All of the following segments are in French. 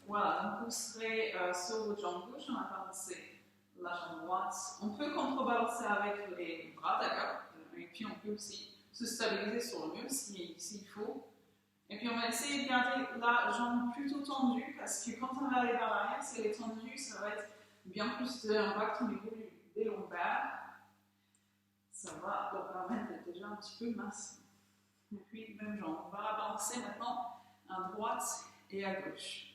Voilà, donc vous serez sur votre jambe gauche, on va balancer la jambe droite. On peut contrebalancer avec les bras, d'accord? Et puis on peut aussi se stabiliser sur le mur s'il faut. Et puis on va essayer de garder la jambe plutôt tendue parce que quand on va aller vers l'arrière, si elle est tendue, ça va être bien plus d'impact au niveau des lombaires. Ça va leur permettre d'être déjà un petit peu mince. Et puis même jambe. On va la balancer maintenant à droite et à gauche.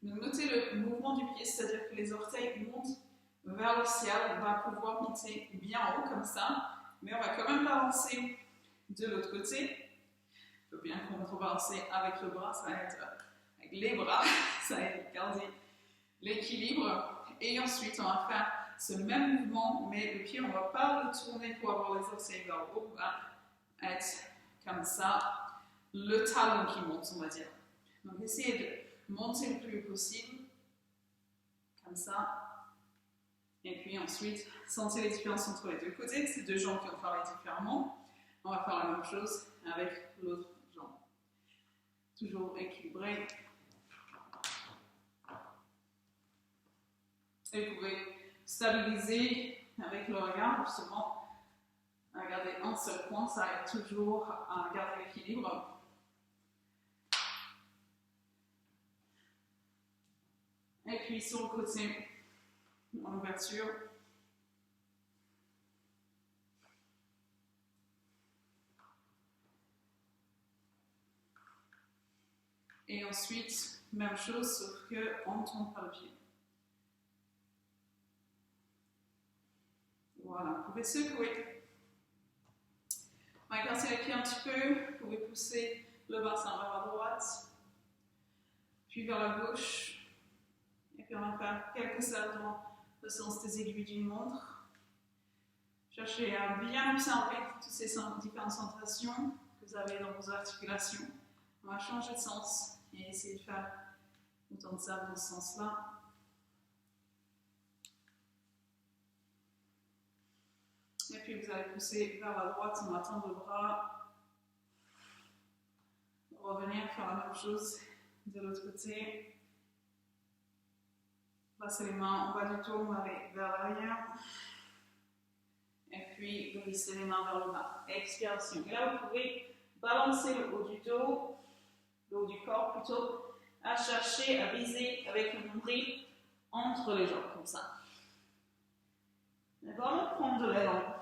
Donc notez le mouvement du pied, c'est-à-dire que les orteils montent vers le ciel. On va pouvoir monter bien en haut comme ça, mais on va quand même balancer de l'autre côté. Il faut bien contrebalancer avec le bras, ça aide, avec les bras, ça aide à garder l'équilibre. Et ensuite, on va faire ce même mouvement, mais le pied, on ne va pas le tourner pour avoir les orteils vers le haut. On va être comme ça, le talon qui monte, on va dire. Donc, essayez de monter le plus possible, comme ça. Et puis ensuite, sentez les différences entre les deux côtés. C'est deux jambes qui ont travaillé différemment. On va faire la même chose avec l'autre jambe. Toujours équilibré. Et vous pouvez stabiliser avec le regard, justement, à garder un seul point, ça aide toujours à garder l'équilibre. Et puis sur le côté, en ouverture. Et ensuite, même chose, sauf qu'on ne tourne pas le pied. Voilà, vous pouvez secouer. On va écarter les pieds un petit peu. Vous pouvez pousser le bassin vers la droite, puis vers la gauche. Et puis on va faire quelques saltos dans le sens des aiguilles d'une montre. Cherchez à bien observer toutes ces différentes sensations que vous avez dans vos articulations. On va changer de sens et essayer de faire autant de ça dans ce sens-là. Et puis vous allez pousser vers la droite, on va tendre le bras. Revenir, faire la même chose de l'autre côté. Passez les mains en bas du dos, on va aller vers l'arrière. Et puis glissez les mains vers le bas. Expiration. Et là, vous pouvez balancer le haut du dos, le haut du corps plutôt, à chercher à viser avec le nombril entre les jambes, comme ça. Vraiment prendre de l'élan.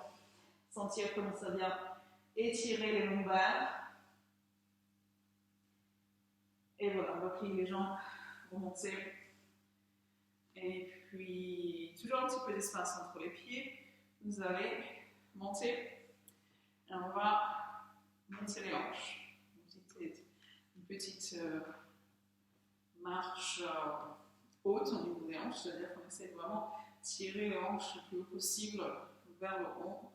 Sentir comment ça vient étirer les lombaires. Et voilà, on va plier les jambes, remonter. Et puis, toujours un petit peu d'espace entre les pieds. Vous allez monter. Et on va monter les hanches. Une petite marche haute au niveau des hanches. C'est-à-dire qu'on essaie de vraiment tirer les hanches le plus haut possible vers le haut.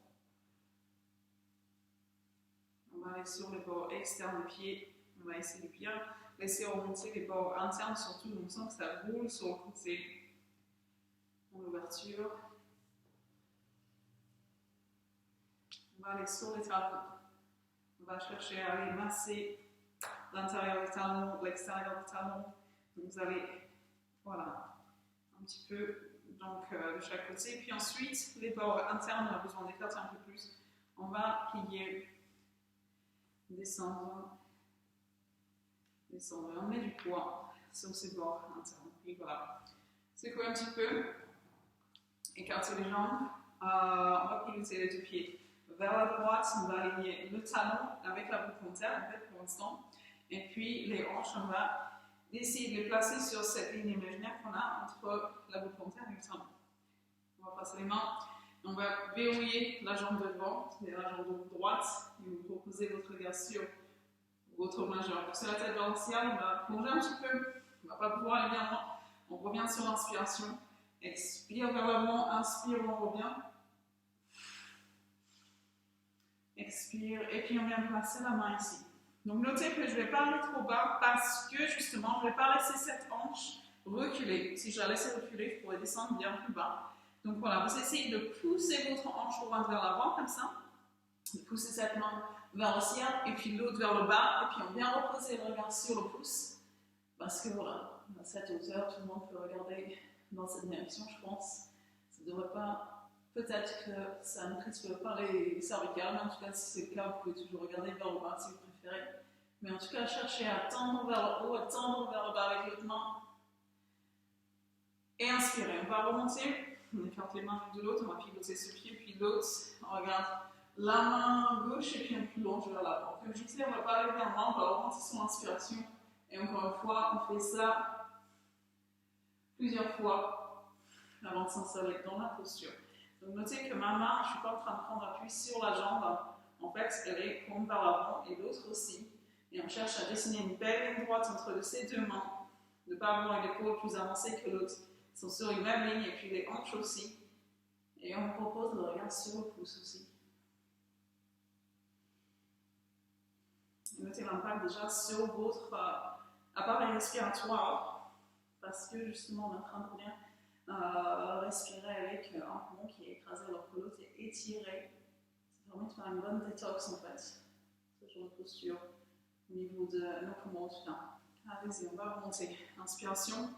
On va aller sur les bords externes des pieds. On va essayer de bien laisser remonter les bords internes, surtout. On sent que ça roule sur le côté. En ouverture. On va aller sur les talons. On va chercher à aller masser l'intérieur des talons, l'extérieur des talons. Donc vous allez, voilà, un petit peu donc, de chaque côté. Puis ensuite, les bords internes, on a besoin d'écarter un peu plus. On va plier, descendre, descendre. On met du poids sur ces bords internes. Puis voilà. Secouez un petit peu. Écartez les jambes. On va pivoter les deux pieds vers la droite. On va aligner le talon avec la boule plantaire, en fait, pour l'instant. Et puis les hanches, on va essayer de les placer sur cette ligne imaginaire qu'on a entre la boule plantaire et le talon. On va passer les mains. On va verrouiller la jambe de devant, c'est-à-dire la jambe droite. Et vous proposez votre regard sur votre majeur. Pour la tête vers le ciel, on va plonger un petit peu. On ne va pas pouvoir aller bien loin. On revient sur l'inspiration. Expire vers l'avant, inspire, on revient. Expire, et puis on vient placer la main ici. Donc notez que je ne vais pas aller trop bas parce que justement, je ne vais pas laisser cette hanche reculer. Si je la laissais reculer, je pourrais descendre bien plus bas. Donc voilà, vous essayez de pousser votre hanche droite vers l'avant comme ça. De pousser cette main vers le ciel et puis l'autre vers le bas. Et puis on vient reposer le regard sur le pouce. Parce que voilà, à cette hauteur, tout le monde peut regarder dans cette direction, je pense. Ça ne devrait pas, peut-être que ça ne crispe pas les cervicales, mais en tout cas, si c'est le cas, vous pouvez toujours regarder vers le bas si vous préférez. Mais en tout cas, cherchez à tendre vers le haut, à tendre vers le bas avec l'autre main. Et inspirez. On va remonter. On écarte les mains l'une de l'autre, on va pivoter ce pied, puis l'autre. On regarde la main gauche et puis on plonge vers l'avant. Comme je disais, on ne va pas aller vers l'avant, on va remonter son inspiration. Et encore une fois, on fait ça plusieurs fois avant de s'installer dans la posture. Donc notez que ma main, je ne suis pas en train de prendre appui sur la jambe. En fait, elle est comme vers l'avant et l'autre aussi. Et on cherche à dessiner une belle ligne droite entre ces deux mains. Ne pas avoir une épaule plus avancée que l'autre. Ils sont sur une même ligne et puis les hanches aussi. Et on propose le regard sur le pouce aussi. Et notez l'impact déjà sur votre appareil respiratoire. Parce que justement, on est en train de bien respirer avec un poumon qui est écrasé alors que l'autre est étiré. Ça permet de faire une bonne détox en fait. Ce genre de posture au niveau de nos poumons en tout cas. Allez-y, on va remonter. Inspiration.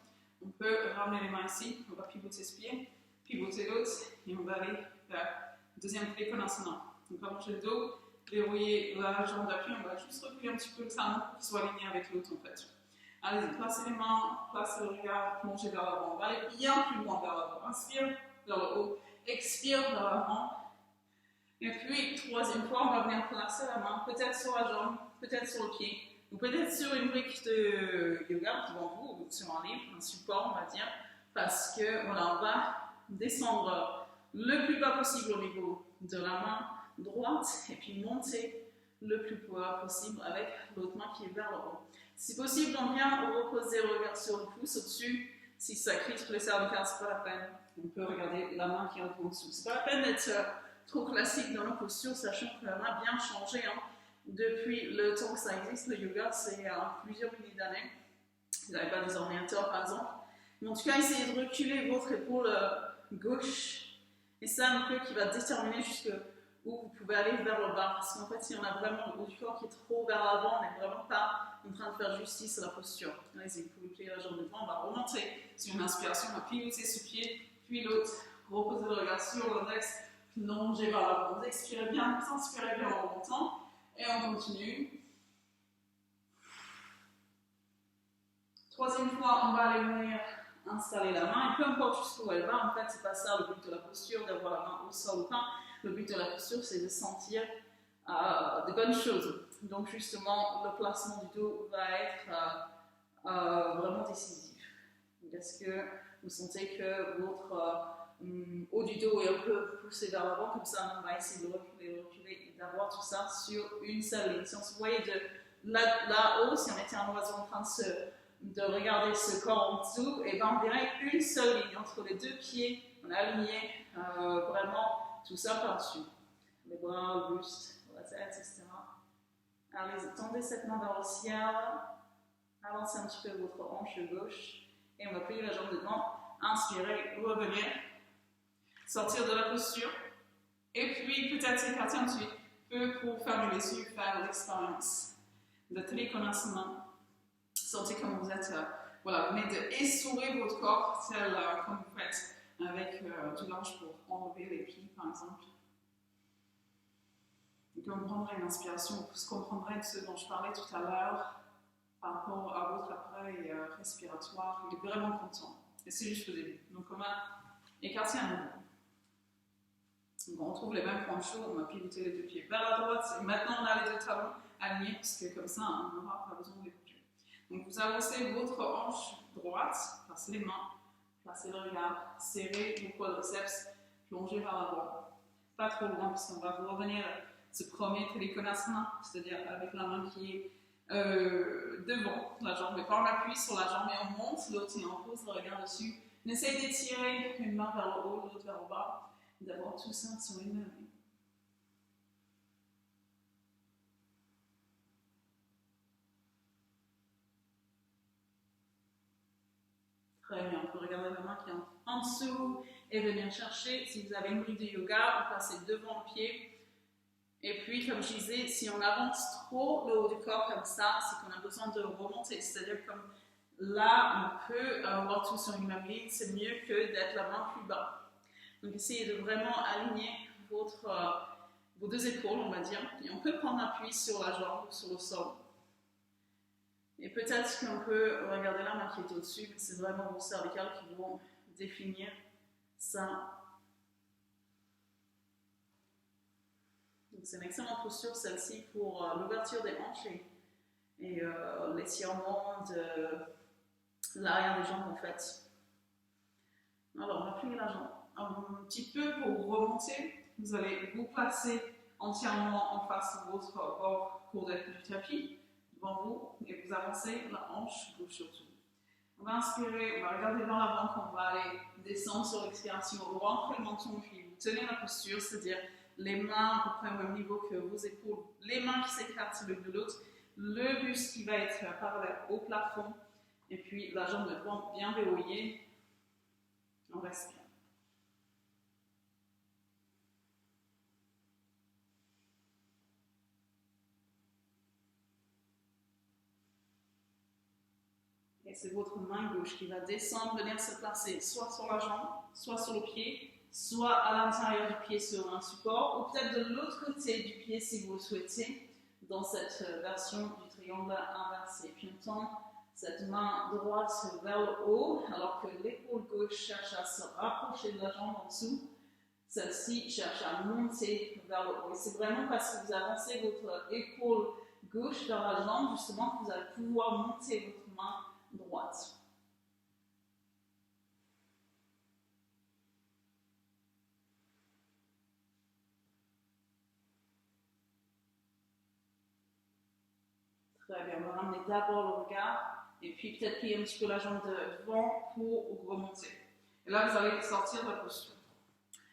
On peut ramener les mains ici, on va pivoter ce pied, pivoter l'autre, et on va aller vers le deuxième Trikonasana. Donc allongez le dos, verrouillez la jambe d'appui, on va juste reculer un petit peu le talon pour qu'il soit aligné avec l'autre en fait. Allez-y, placez les mains, placez le regard, plongez vers l'avant. On va aller bien plus loin vers l'avant. Inspire vers le haut, expire vers l'avant. Et puis, troisième fois, on va venir placer la main, peut-être sur la jambe, peut-être sur le pied. Ou peut-être sur une brique de yoga devant vous, ou sur un livre, un support, on va dire, parce que voilà, on va descendre le plus bas possible au niveau de la main droite et puis monter le plus bas possible avec l'autre main qui est vers le haut. Si possible, on vient reposer le regard sur le pouce au-dessus. Si ça crispe les cervicales, c'est pas la peine. On peut regarder la main qui est en dessous. C'est pas la peine d'être trop classique dans nos postures, sachant qu'on a bien changé. Depuis le temps que ça existe, le yoga, c'est plusieurs milliers d'années. Vous n'avez pas des ordinateurs, par exemple. Mais en tout cas, essayez de reculer votre épaule gauche. Et c'est un peu qui va déterminer jusqu'où vous pouvez aller vers le bas. Parce qu'en fait, si on a vraiment le haut du corps qui est trop vers l'avant, on n'est vraiment pas en train de faire justice à la posture. Allez-y, vous pouvez plier la jambe devant. On va remonter sur une inspiration. On va pivoter ce pied, puis l'autre. Reposer le regard sur l'index. Plongez vers l'avant. Vous expirez bien, vous inspirez bien en remontant. Et on continue. Troisième fois, on va aller venir installer la main. Et peu importe jusqu'où elle va, en fait, c'est pas ça le but de la posture, d'avoir la main au sol ou pas. Le but de la posture, c'est de sentir de bonnes choses. Donc, justement, le placement du dos va être vraiment décisif. Est-ce que vous sentez que votre haut du dos est un peu poussé vers l'avant, comme ça on va essayer de reculer et d'avoir tout ça sur une seule ligne. Si on se voyait de là-haut, si on était un oiseau en train de regarder ce corps en dessous, et ben on verrait une seule ligne entre les deux pieds, on a aligné vraiment tout ça par-dessus. Les bras, le buste, la tête, etc. Allez, tendez cette main vers le ciel, avancez un petit peu votre hanche gauche, et on va plier la jambe devant, inspirez, revenir. Sortir de la posture, et puis peut-être s'écarter un petit peu pour fermer les yeux, faire l'expérience de Trikonasana. Sentez comme vous êtes, voilà, vous venez d'essourer votre corps, tel comme vous faites avec du linge pour enlever les plis, par exemple. Et quand vous prendrez une inspiration, vous comprendrez de ce dont je parlais tout à l'heure par rapport à votre appareil respiratoire. Il est vraiment content. Et c'est juste au début. Donc on va écarter un moment. On retrouve les mêmes points chauds, on va pivoter les deux pieds vers la droite, et maintenant on a les deux talons alignés, parce que comme ça on n'aura pas besoin de les bouger. Donc vous avancez votre hanche droite, placez les mains, placez le regard, serrez vos quadriceps, plongez vers l'avant. Pas trop loin, parce qu'on va vous revenir à ce premier Trikonasana, c'est-à-dire avec la main qui est devant la jambe, mais pas on appuie sur la jambe et on monte l'autre et on pose le regard dessus. On essaye d'étirer une main vers le haut, l'autre vers le bas. D'avoir tout ça sur une main. Très bien, on peut regarder la main qui est en dessous et venir chercher. Si vous avez une brique de yoga, vous passez devant le pied. Et puis, comme je disais, si on avance trop le haut du corps comme ça, c'est qu'on a besoin de remonter. C'est-à-dire comme là, on peut avoir tout sur une même ligne, c'est mieux que d'être la main plus bas. Donc, essayez de vraiment aligner vos deux épaules, on va dire, et on peut prendre appui sur la jambe ou sur le sol. Et peut-être qu'on peut regarder la main qui est au-dessus, mais c'est vraiment vos cervicales qui vont définir ça. Donc, c'est une excellente posture, celle-ci, pour l'ouverture des hanches et l'étirement de l'arrière des jambes, en fait. Alors, on va plier la jambe un petit peu pour remonter. Vous allez vous placer entièrement en face de votre bord courdet du tapis, devant vous, et vous avancez la hanche gauche surtout. On va inspirer, on va regarder vers l'avant, quand on va aller descendre sur l'expiration, rentrer le menton, puis vous tenez la posture, c'est-à-dire les mains à peu près au même niveau que vos épaules, les mains qui s'écartent l'une de l'autre, le buste qui va être parallèle au plafond, et puis la jambe de devant bien verrouillée. On respire. Et c'est votre main gauche qui va descendre, venir se placer soit sur la jambe, soit sur le pied, soit à l'intérieur du pied sur un support, ou peut-être de l'autre côté du pied si vous le souhaitez, dans cette version du triangle inversé. Puis on tend cette main droite vers le haut, alors que l'épaule gauche cherche à se rapprocher de la jambe en dessous. Celle-ci cherche à monter vers le haut. Et c'est vraiment parce que vous avancez votre épaule gauche vers la jambe, justement, que vous allez pouvoir monter votre main droite. Très bien, on va ramener d'abord le regard et puis peut-être plier un petit peu la jambe de devant pour remonter. Et là, vous allez sortir de la posture.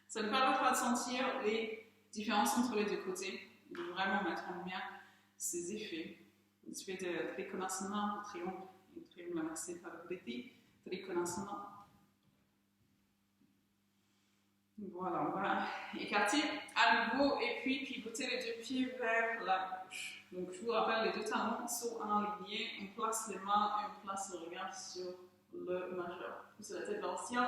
Ça nous permettra de sentir les différences entre les deux côtés, de vraiment mettre en lumière ces effets. L'effet de Trikonasana, le triangle inversé par le petit, Trikonasana. Voilà, on va écarter à nouveau et puis pivoter les deux pieds vers la gauche. Donc je vous rappelle, les deux talons sont alignés, on place les mains et on place le regard sur le majeur. Poussez la tête vers le ciel,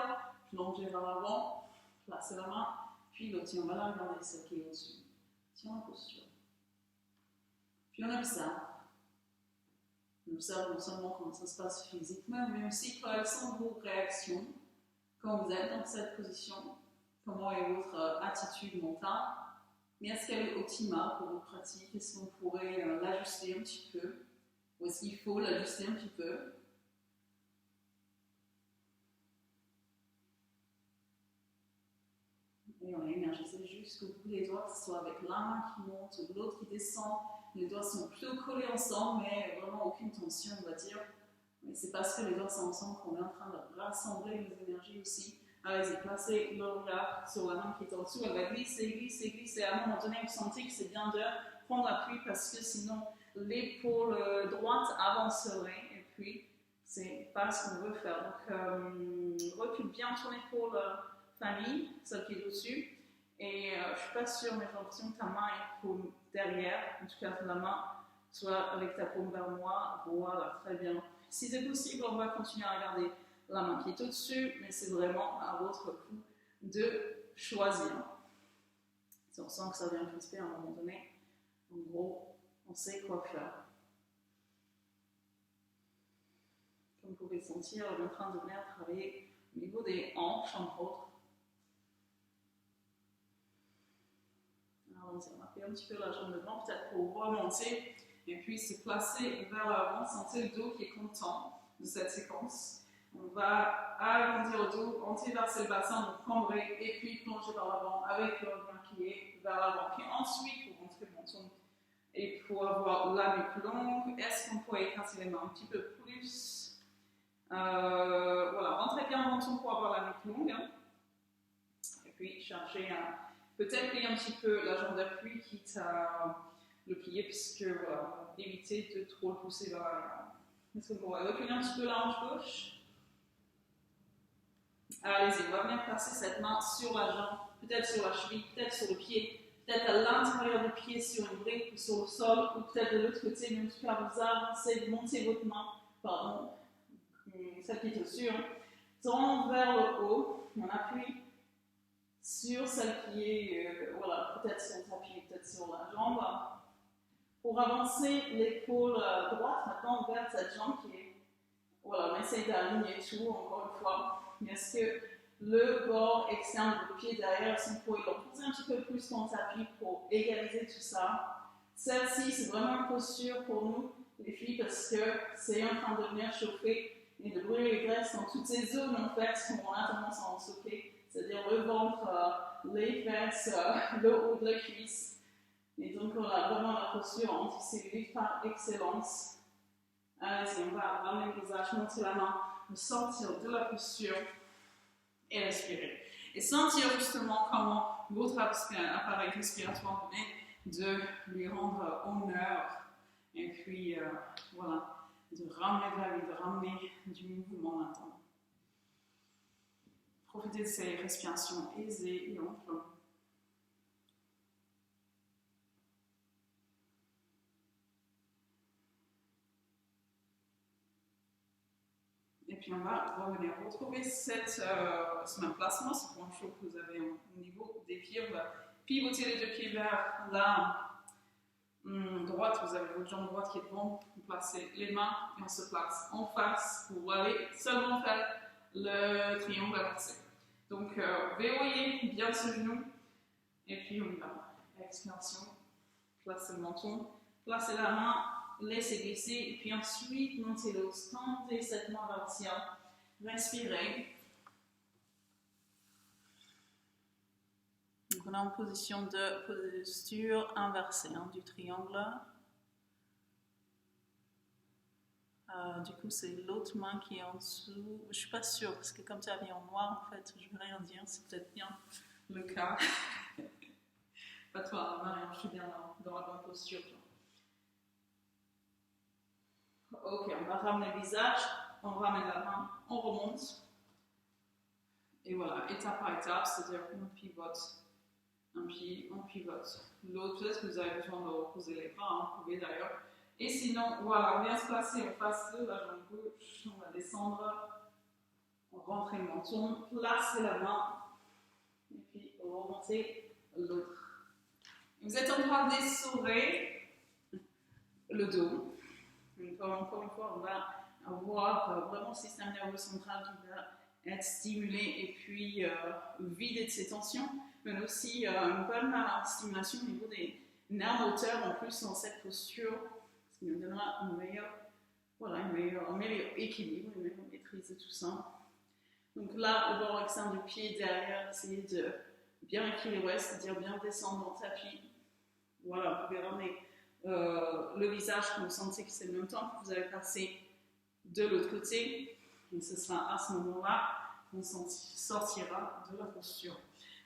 plongez vers l'avant, placez la main, puis l'autre, on va la regarder celle qui est au-dessus. Tiens la posture. Puis on observe. On observe non seulement comment ça se passe physiquement, mais aussi quelles sont vos réactions quand vous êtes dans cette position. Comment est votre attitude mentale? Mais est-ce qu'elle est optimale pour votre pratique? Est-ce qu'on pourrait l'ajuster un petit peu? Ou est-ce qu'il faut l'ajuster un petit peu? Et on a énergisé jusqu'au bout des doigts, que ce soit avec la main qui monte ou l'autre qui descend. Les doigts sont plutôt collés ensemble, mais vraiment aucune tension, on va dire. Mais c'est parce que les doigts sont ensemble qu'on est en train de rassembler les énergies aussi. Allez-y, placez le regard sur la main qui est en dessous, elle va glisser, glisser, glisser. À un moment donné, vous sentez que c'est bien de prendre appui parce que sinon, l'épaule droite avancerait et puis, c'est pas ce qu'on veut faire. Donc, recule bien ton épaule famille, celle qui est au-dessus. Et je suis pas sûre, mais j'ai l'impression que ta main est pour derrière, en tout cas la main, soit avec ta paume vers moi. Voilà, très bien. Si c'est possible, on va continuer à regarder la main qui est au-dessus, mais c'est vraiment à votre coup de choisir. Si on sent que ça vient crisper à un moment donné, en gros, on sait quoi faire. Comme vous pouvez sentir, on est en train de venir travailler au niveau des hanches, entre autres. Alors, on va faire un petit peu la jambe devant, peut-être pour remonter, et puis se placer vers l'avant, sentir le dos qui est content de cette séquence. On va agrandir le dos, antéverser le bassin, donc cambrer, et puis plonger vers l'avant avec le regard qui est vers l'avant. Puis ensuite, pour montrer le menton et pour avoir la nuque longue, est-ce qu'on pourrait écarter les mains un petit peu plus? Voilà, rentrez bien le menton pour avoir la nuque longue. Hein. Et puis cherchez à peut-être plier un petit peu la jambe d'appui, quitte à le plier, puisque voilà, éviter de trop le pousser vers l'arrière. Est-ce qu'on pourrait reculer un petit peu la hanche gauche? Allez-y, on va venir placer cette main sur la jambe, peut-être sur la cheville, peut-être sur le pied, peut-être à l'intérieur du pied sur une brique ou sur le sol, ou peut-être de l'autre côté, mais en tout cas vous avancez, vous montez votre main, pardon, celle qui est au-dessus, tend vers le haut, on appuie sur celle qui est, voilà, peut-être sur le tapis, peut-être sur la jambe, pour avancer l'épaule droite maintenant vers cette jambe qui est, voilà, on essaie d'aligner tout, encore une fois. Est-ce que le bord externe du pied derrière, si vous pouvez le pousser un petit peu plus dans le tapis pour égaliser tout ça. Celle-ci, c'est vraiment une posture pour nous, les filles, parce que c'est en train de venir chauffer et de brûler les graisses dans toutes ces zones, en fait, où on a tendance à en sauter, c'est-à-dire le ventre, les fesses, le haut de la cuisse. Et donc, on a vraiment la posture anticellulite par excellence. Allez-y, on va ramener le visage, monter la main, sortir de la posture et respirer. Et sentir justement comment votre appareil respiratoire venait de lui rendre honneur. Et puis, voilà, de ramener de la vie, de ramener du mouvement maintenant. Profitez de ces respirations aisées et amples. Et puis on va revenir retrouver ce même placement, ce point chaud que vous avez au niveau des pieds. On va pivoter les deux pieds vers la droite. Vous avez votre jambe droite qui est devant. Vous placez les mains et on se place en face pour aller seulement faire le triangle inversé. Donc verrouillez bien ce genou et puis on y va. Extension, placez le menton, placez la main. Laissez glisser et puis ensuite montez l'eau, tendez cette main vers le ciel, respirez. Donc on est en position de posture inversée du triangle. Du coup c'est l'autre main qui est en dessous. Je ne suis pas sûre parce que comme tu as mis en noir en fait, je ne vais rien dire, c'est peut-être bien le cas. Pas toi, Marianne, je suis bien dans la bonne posture. Ok, on va ramener le visage, on ramène la main, on remonte. Et voilà, étape par étape, c'est-à-dire qu'on pivote un pied, on pivote l'autre. Peut-être que vous avez besoin de reposer les bras, vous pouvez d'ailleurs. Et sinon, voilà, on vient se placer en face de la jambe gauche, on va descendre, on rentre le menton, placer la main, et puis remonter l'autre. Vous êtes en train d'essorer le dos. Encore une fois, on va avoir vraiment le système nerveux central qui va être stimulé et puis vidé de ses tensions, mais aussi une bonne stimulation au niveau des nerfs moteurs en plus dans cette posture, ce qui nous donnera un meilleur équilibre, une meilleure maîtrise de tout ça. Donc là, au bord externe du pied derrière, essayez de bien équilibrer, c'est-à-dire bien descendre dans le tapis. Voilà, vous pouvez ramener le visage quand vous sentez que c'est le même temps que vous avez passé de l'autre côté. Et ce sera à ce moment-là qu'on sortira de la posture.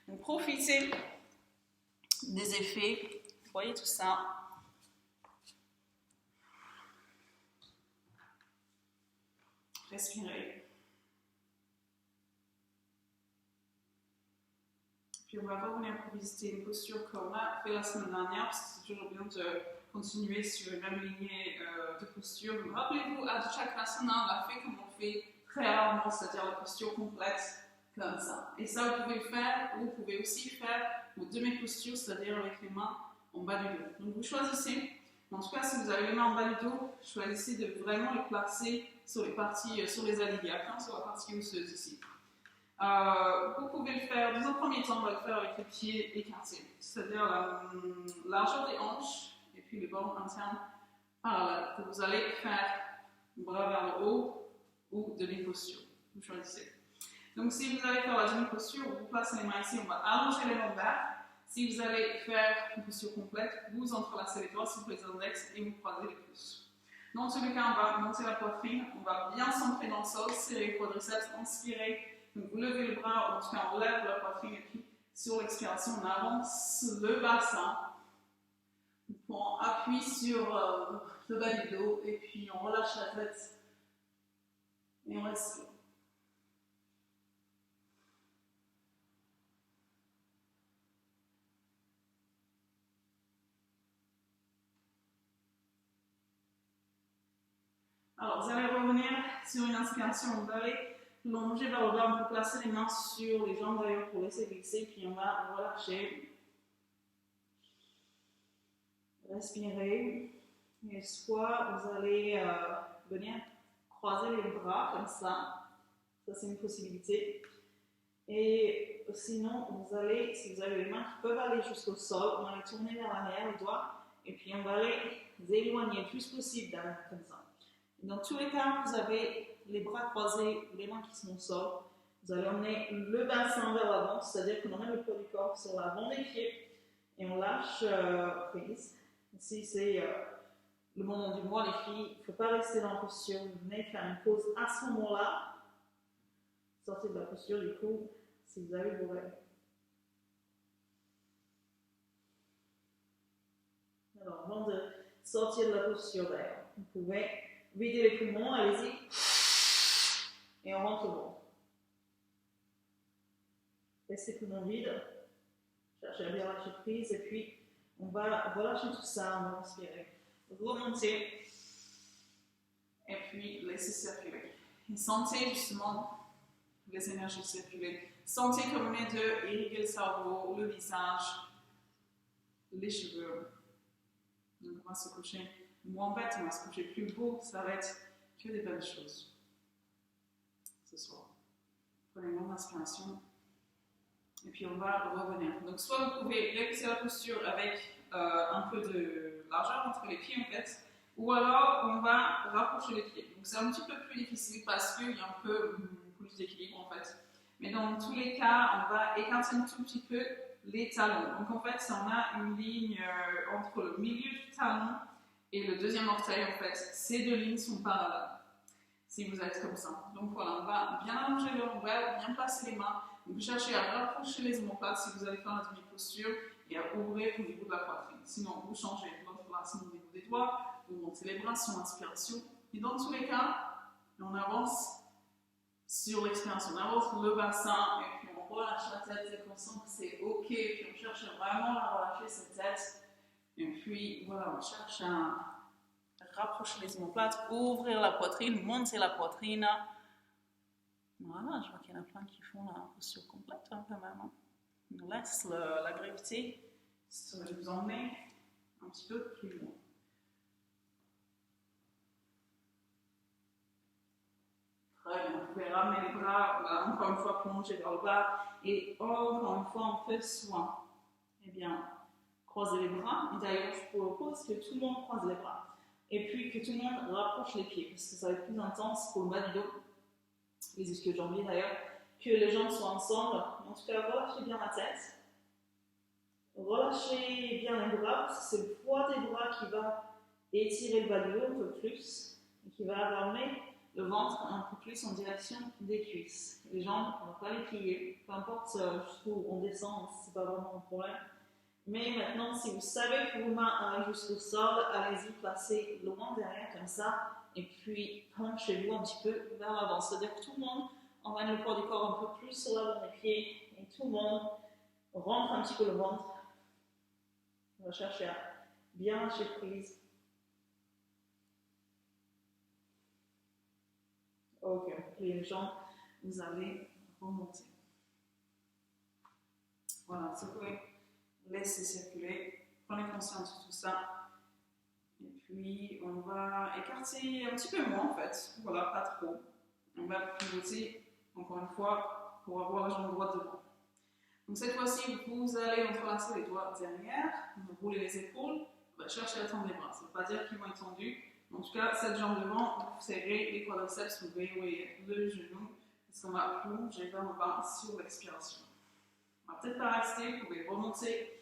Donc profitez des effets. Voyez tout ça. Respirez. Puis on va revenir pour visiter une posture qu'on a fait la semaine dernière, parce que c'est toujours bien de continuer sur une même lignée de posture. Rappelez-vous, à chaque asana, on l'a fait comme on fait très rarement, c'est-à-dire la posture complète, comme ça. Et ça, vous pouvez le faire, vous pouvez aussi faire vos demi-postures, c'est-à-dire avec les mains en bas du dos. Donc vous choisissez, en tout cas si vous avez les mains en bas du dos, choisissez de vraiment les placer sur les parties, sur les alinéas, sur la partie osseuse ici. Vous pouvez le faire, dans un premier temps, on va le faire avec les pieds écartés, c'est-à-dire la largeur des hanches et puis les bords internes parallèles, que vous allez faire bras vers le haut ou demi-posture. Vous choisissez. Donc, si vous allez faire la demi-posture, vous placez les mains ici, on va allonger les lombaires. Si vous allez faire une posture complète, vous entrelacez les doigts sur les index et vous croisez les pouces. Dans tous les cas, on va monter la poitrine, on va bien s'ancrer dans le sol, serrer les quadriceps, inspirer. Donc vous levez le bras, en tout cas on lève la poitrine et puis sur l'expiration on avance le bassin. On appuie sur le bas du dos et puis on relâche la tête et on respire. Alors vous allez revenir sur une inspiration. On va aller longer vers le bas. On peut placer les mains sur les jambes d'ailleurs pour laisser glisser. Puis on va relâcher. Respirez. Et soit vous allez venir croiser les bras comme ça. Ça, c'est une possibilité. Et sinon, vous allez, si vous avez les mains qui peuvent aller jusqu'au sol, on va les tourner vers l'arrière, les doigts. Et puis on va les éloigner le plus possible derrière, comme ça. Et dans tous les cas, vous avez les bras croisés, les mains qui sont au sol. Vous allez emmener le bassin vers l'avant, c'est-à-dire qu'on emmène le poids du corps sur l'avant des pieds et on lâche prise. Ici, c'est le moment du mois, les filles. Il ne faut pas rester dans la posture. Vous venez faire une pause à ce moment-là. Sortez de la posture du coup, si vous avez vos règles. Alors, avant de sortir de la posture d'ailleurs, vous pouvez vider les poumons, allez-y. Et on rentre au ventre. Laissez les poumons vides. Cherchez à bien lâcher prise et puis on va relâcher tout ça, on va respirer. Remonter. Et puis laissez circuler. Et sentez justement les énergies circuler. Sentez comme les deux irriguer le cerveau, le visage, les cheveux. Donc on va se coucher moins bête, on va se coucher plus beau, ça va être que des belles choses ce soir. Prenez une longue inspiration et puis on va revenir. Donc soit vous pouvez réaliser la posture avec un peu de largeur entre les pieds en fait, ou alors on va rapprocher les pieds. Donc c'est un petit peu plus difficile parce qu'il y a un peu plus d'équilibre en fait. Mais dans tous les cas, on va écarter un tout petit peu les talons. Donc en fait, on a une ligne entre le milieu du talon et le deuxième orteil en fait. Ces deux lignes sont parallèles. Si vous êtes comme ça. Donc voilà, on va bien allonger le lombaire, bien placer les mains. Donc cherchez à rapprocher les omoplates si vous allez faire la demi-posture et à ouvrir au niveau de la poitrine. Sinon, vous changez votre place au niveau des doigts, vous montez les bras sur l'inspiration. Et dans tous les cas, on avance sur l'expiration. On avance le bassin et puis on relâche la tête et qu'on sent que c'est OK. Puis on cherche vraiment à relâcher cette tête. Et puis voilà, on cherche à rapprocher les omoplates, ouvrir la poitrine, monter la poitrine. Voilà, je vois qu'il y en a plein qui font la posture complète hein, quand même. On laisse la gravité vous emmener un petit peu plus loin. Très bien, vous pouvez ramener les bras, encore une fois plonger vers le bas et encore une fois on fait soin. Eh bien, croisez les bras. Et d'ailleurs, je vous propose que tout le monde croise les bras. Et puis que tout le monde rapproche les pieds, parce que ça va être plus intense pour le bas du dos, les ischio-jambiers d'ailleurs, que les jambes soient ensemble. En tout cas, relâchez bien la tête. Relâchez bien les bras, parce que c'est le poids des bras qui va étirer le bas du dos un peu plus, et qui va ramener le ventre un peu plus en direction des cuisses. Les jambes, on ne va pas les plier, peu importe jusqu'où on descend, c'est pas vraiment un problème. Mais maintenant, si vous savez que vos mains arrivent jusqu'au sol, allez-y, placez loin derrière comme ça, et puis penchez-vous un petit peu vers l'avant. C'est-à-dire que tout le monde emmène le poids du corps un peu plus sur l'avant des pieds, et tout le monde rentre un petit peu le ventre. On va chercher à bien lâcher prise. Ok, les jambes, vous allez remonter. Voilà, secouez. Laissez circuler, prenez conscience de tout ça. Et puis, on va écarter un petit peu moins en fait. Voilà, pas trop. On va pivoter, encore une fois, pour avoir la jambe droite devant. Donc cette fois-ci, vous allez entrelacer les doigts derrière, vous roulez les épaules, on va chercher à tendre les bras. Ça ne veut pas dire qu'ils vont être tendus. En tout cas, cette jambe devant, vous serrez les quadriceps, vous verrouillez le genou, parce qu'on va plonger vers le bas sur l'expiration. On va peut-être pas rester, vous pouvez remonter.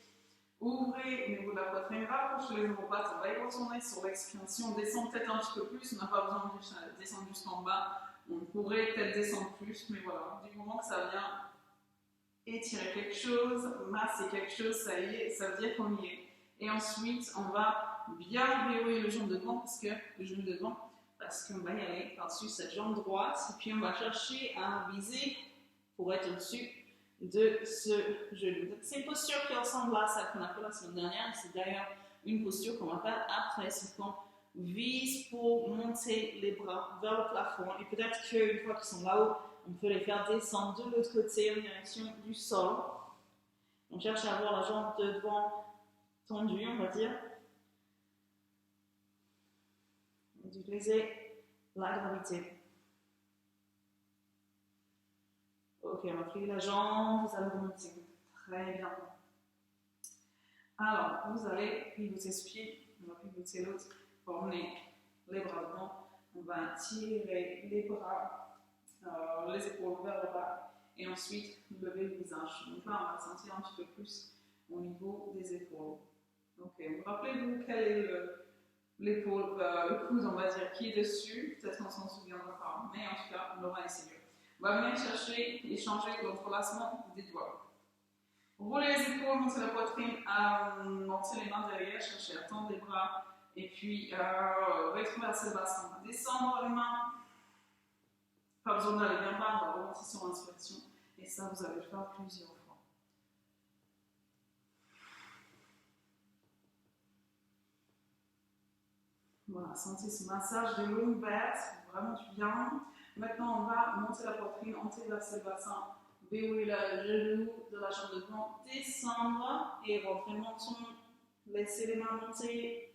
Ouvrez au niveau de la poitrine, rapprochez les omoplates, on va y retourner sur l'expiration, on descend peut-être un petit peu plus, on n'a pas besoin de descendre jusqu'en bas, on pourrait peut-être descendre plus, mais voilà, du moment que ça vient étirer quelque chose, masser quelque chose, ça y est, ça veut dire qu'on y est. Et ensuite, on va bien verrouiller le genou devant, parce qu'on va y aller par-dessus cette jambe droite, et puis on va chercher à viser pour être au-dessus de ce genou. Donc, c'est une posture qui ressemble à celle qu'on a fait la semaine dernière. C'est d'ailleurs une posture qu'on va faire après. C'est quand vise pour monter les bras vers le plafond. Et peut-être qu'une fois qu'ils sont là-haut, on peut les faire descendre de l'autre côté en direction du sol. On cherche à avoir la jambe de devant tendue, on va dire. Utiliser la gravité. Ok, on va plier la jambe, vous allez remonter. Très bien. Alors, vous allez pivoter ce pied, on va pivoter l'autre, former les bras devant, on va tirer les bras, les épaules vers le bas, et ensuite lever le visage. Donc là, on va sentir un petit peu plus au niveau des épaules. Ok, rappelez-vous quel est l'épaule, le coude, on va dire, qui est dessus. Peut-être qu'on s'en souviendra pas, mais en tout cas, on aura essayé. On va venir chercher et changer l'entrelacement des doigts. Roulez les épaules, montez la poitrine, montez les mains derrière, cherchez à tendre les bras, et puis rétroverser le bassin. Descendre les mains. Pas besoin d'aller bien bas, on va remonter sur l'inspiration, et ça, vous allez le faire plusieurs fois. Voilà, sentez ce massage de lombaires, c'est vraiment du bien. Maintenant, on va monter la poitrine, antéverser le bassin, dérouler le genou de la jambe de devant, descendre et rentrer le menton, laisser les mains monter,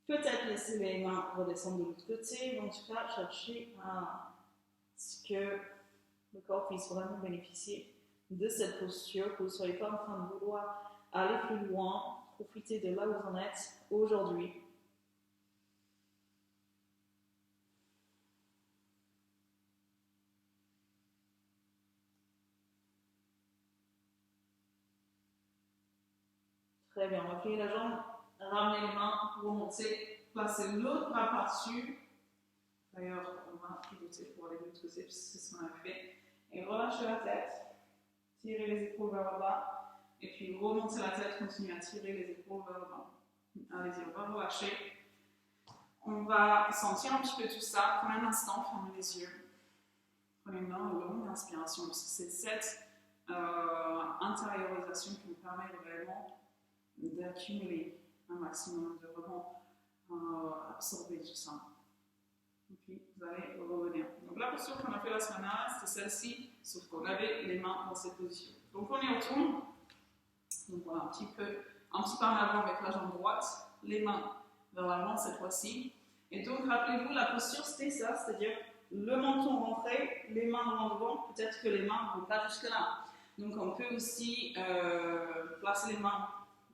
peut-être laisser les mains redescendre de l'autre côté, mais en tout cas, chercher à ce que le corps puisse vraiment bénéficier de cette posture, que vous ne soyez pas en train de vouloir aller plus loin, profitez de là où vous en êtes aujourd'hui. Très bien, on va plier la jambe, ramener les mains, remonter, placer l'autre bras par-dessus. D'ailleurs, on va pivoter pour aller de l'autre côté, puisque c'est ce qu'on a fait. Et relâchez la tête, tirez les épaules vers le bas, et puis remontez la tête, continuez à tirer les épaules vers le bas. Allez-y, on va relâcher. On va sentir un petit peu tout ça. Prenez un instant, fermez les yeux. Prenez une longue inspiration, parce que c'est cette intériorisation qui nous permet vraiment d'accumuler un maximum, de vraiment absorber tout ça. Et puis vous allez revenir. Donc la posture qu'on a fait la semaine dernière, c'est celle-ci, sauf qu'on avait les mains dans cette position. Donc on y retourne. Donc voilà, un petit pas en avant avec la jambe droite, les mains vers l'avant cette fois-ci. Et donc rappelez-vous, la posture c'était ça, c'est-à-dire le menton rentré, les mains devant, peut-être que les mains ne vont pas jusque là. Donc on peut aussi placer les mains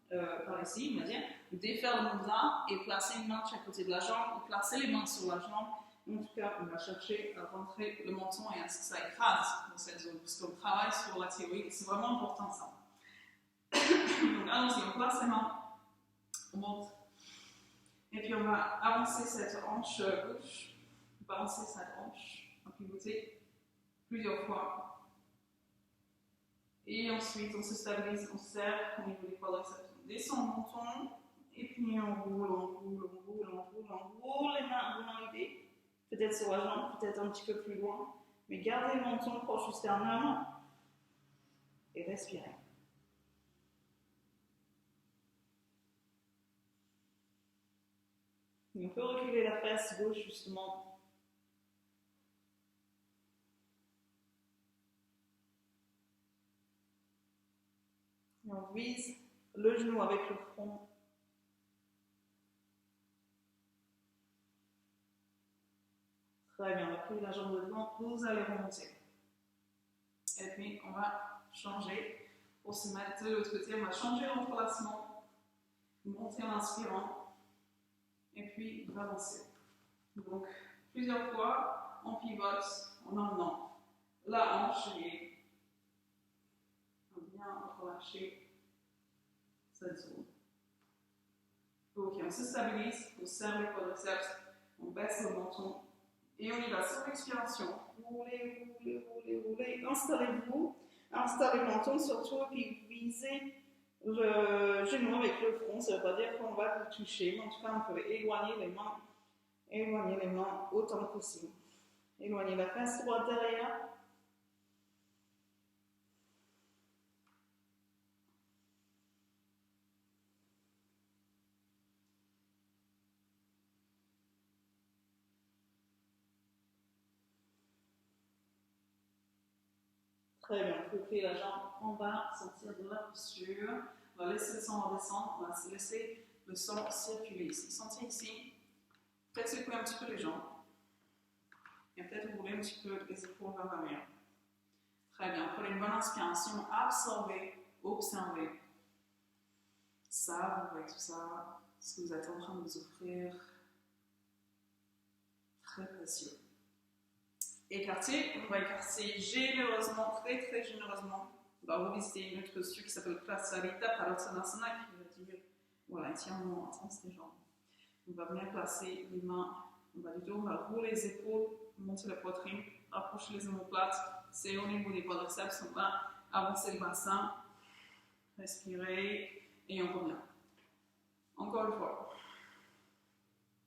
par ici, on va dire, défaire le mouvement et placer une main de chaque côté de la jambe, ou placer les mains sur la jambe. En tout cas, on va chercher à rentrer le menton et à ce que ça écrase dans cette zone, parce qu'on travaille sur la thyroïde, c'est vraiment important ça. Donc allons-y, on place les mains, on monte, et puis on va avancer cette hanche gauche, balancer cette hanche, on va pivoter plusieurs fois. Et ensuite, on se stabilise, on serre au niveau des quadriceps. On descend le menton, et puis on roule, on roule, on roule, on roule, on roule les mains dans l'idée. Peut-être sur la jambe, peut-être un petit peu plus loin. Mais gardez le menton proche du sternum et respirez. Et on peut reculer la face gauche justement. Et on vise le genou avec le front. Très bien, on va plier la jambe de devant, vous allez remonter. Et puis on va changer pour se mettre de l'autre côté. On va changer l'entrelacement, monter en inspirant, et puis balancer. Donc plusieurs fois, on pivote en emmenant la hanche et on va bien relâcher cette zone. Ok, on se stabilise, on serre les quadriceps, on baisse le menton et on y va sur l'expiration. Roulez, roulez, roulez, roulez. Installez-vous, installez le menton surtout et puis visez le genou avec le front. Ça ne veut pas dire qu'on va vous toucher, mais en tout cas on peut éloigner les mains autant que possible. Éloignez la face droite derrière. Très bien, on peut plier la jambe en bas, sortir de la posture. On va laisser le sang redescendre, on va laisser le sang circuler ici. Sentez ici, peut-être secouer un petit peu les jambes. Et peut-être rouler un petit peu les épaules vers l'arrière. Très bien, prenez une bonne inspiration, absorbez, observez. Savourez tout ça, ce que vous êtes en train de vous offrir. Très précieux. Écartez, on va écarter généreusement, très très généreusement. On va revisiter une autre posture qui s'appelle Prasarita Parottanasana, qui veut dire voilà, étirement intense des jambes. On va venir placer les mains en bas du dos, on va rouler les épaules, monter la poitrine, approcher les omoplates, c'est au niveau des quadriceps, on va avancer le bassin, respirer et on revient. Encore une fois,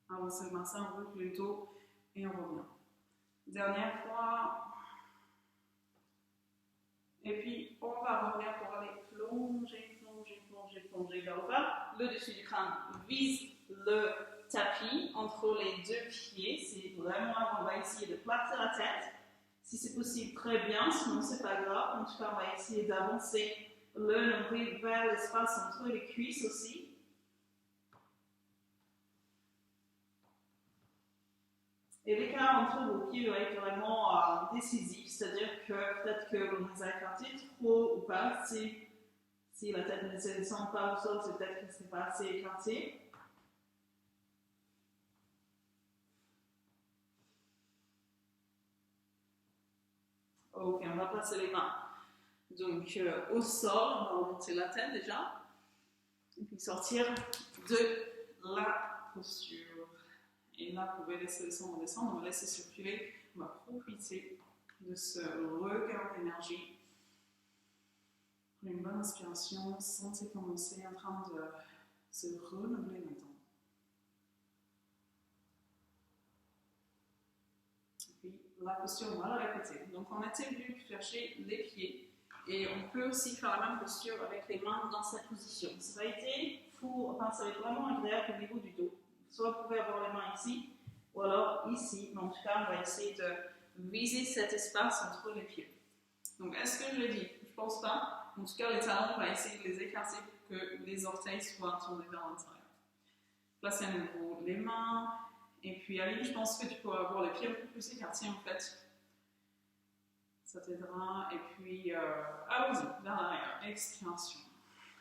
avancer le bassin, on roule le dos et on revient. Dernière fois. Et puis, on va revenir pour aller plonger, plonger, plonger, plonger vers le bas. Le dessus du crâne vise le tapis entre les deux pieds. C'est vraiment là qu'on va essayer de placer la tête. Si c'est possible, très bien. Sinon, c'est pas grave. En tout cas, on va essayer d'avancer le nombril vers l'espace entre les cuisses aussi. Et l'écart entre vos pieds va être vraiment décisif, c'est-à-dire que peut-être que vous les écartez trop ou pas. Si la tête ne se descend pas au sol, c'est peut-être que ce n'est pas assez écarté. Ok, on va placer les mains donc au sol, on va remonter la tête déjà, et puis sortir de la posture. Et là, vous pouvez laisser le sang redescendre, on va laisser circuler, on va profiter de ce regain d'énergie. Prenez une bonne inspiration, sentez comment c'est en train de se renouveler maintenant. Et puis, la posture, on va la répéter. Donc, on était venu chercher les pieds, et on peut aussi faire la même posture avec les mains dans cette position. Ça va être vraiment agréable au niveau du dos. Soit vous pouvez avoir les mains ici, ou alors ici, mais en tout cas, on va essayer de viser cet espace entre les pieds. Donc, est-ce que je l'ai dit? Je ne pense pas. En tout cas, les talons, on va essayer de les écarter pour que les orteils soient tournés vers l'intérieur. Placez à nouveau les mains, et puis Aline, je pense que tu peux avoir les pieds un peu plus écartés en fait. Ça t'aidera, et puis allons-y, vers l'arrière, expiration.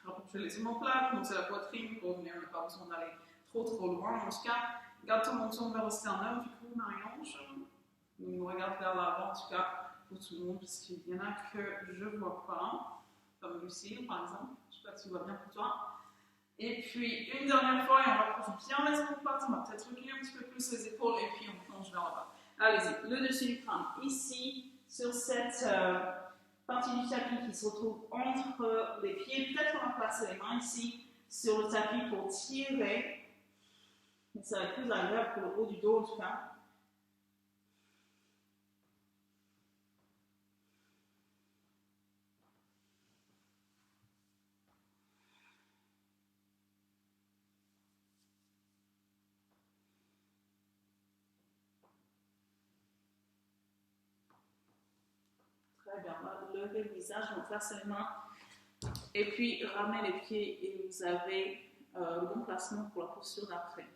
Rapprochez les omoplates, montez la poitrine, revenez, on n'a pas besoin d'aller trop loin. En tout cas, garde ton menton vers le sternum, du coup, Marie-Ange. Donc, on regarde vers l'avant, en tout cas, pour tout le monde, parce qu'il y en a que je ne vois pas, comme Lucille, par exemple. Je ne sais pas si tu vois bien pour toi. Et puis, une dernière fois, et on rapproche bien les omoplates, on va peut-être reculer un petit peu plus les épaules, et puis on plonge vers le bas. Allez-y, le dessus du crâne, ici, sur cette partie du tapis qui se retrouve entre les pieds. Peut-être qu'on va placer les mains ici, sur le tapis pour tirer. Mais ça va être plus agréable pour le haut du dos en tout cas. Très bien, on va lever le visage, on va placer les mains et puis ramener les pieds et vous avez le bon placement pour la posture d'après.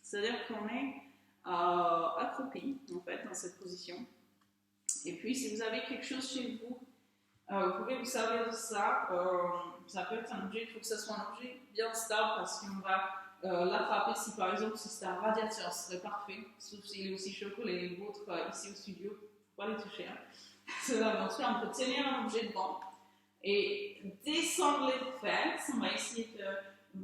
C'est-à-dire qu'on est accroupi en fait dans cette position. Et puis si vous avez quelque chose chez vous, vous pouvez vous servir de ça. Ça peut être un objet, il faut que ce soit un objet bien stable parce qu'on va l'attraper. Si par exemple si c'est un radiateur, ce serait parfait, sauf s'il est aussi chaud que les vôtres ici au studio, il ne faut pas les toucher. Hein. En tout cas, on peut tenir un objet devant et descendre les fesses. On va essayer de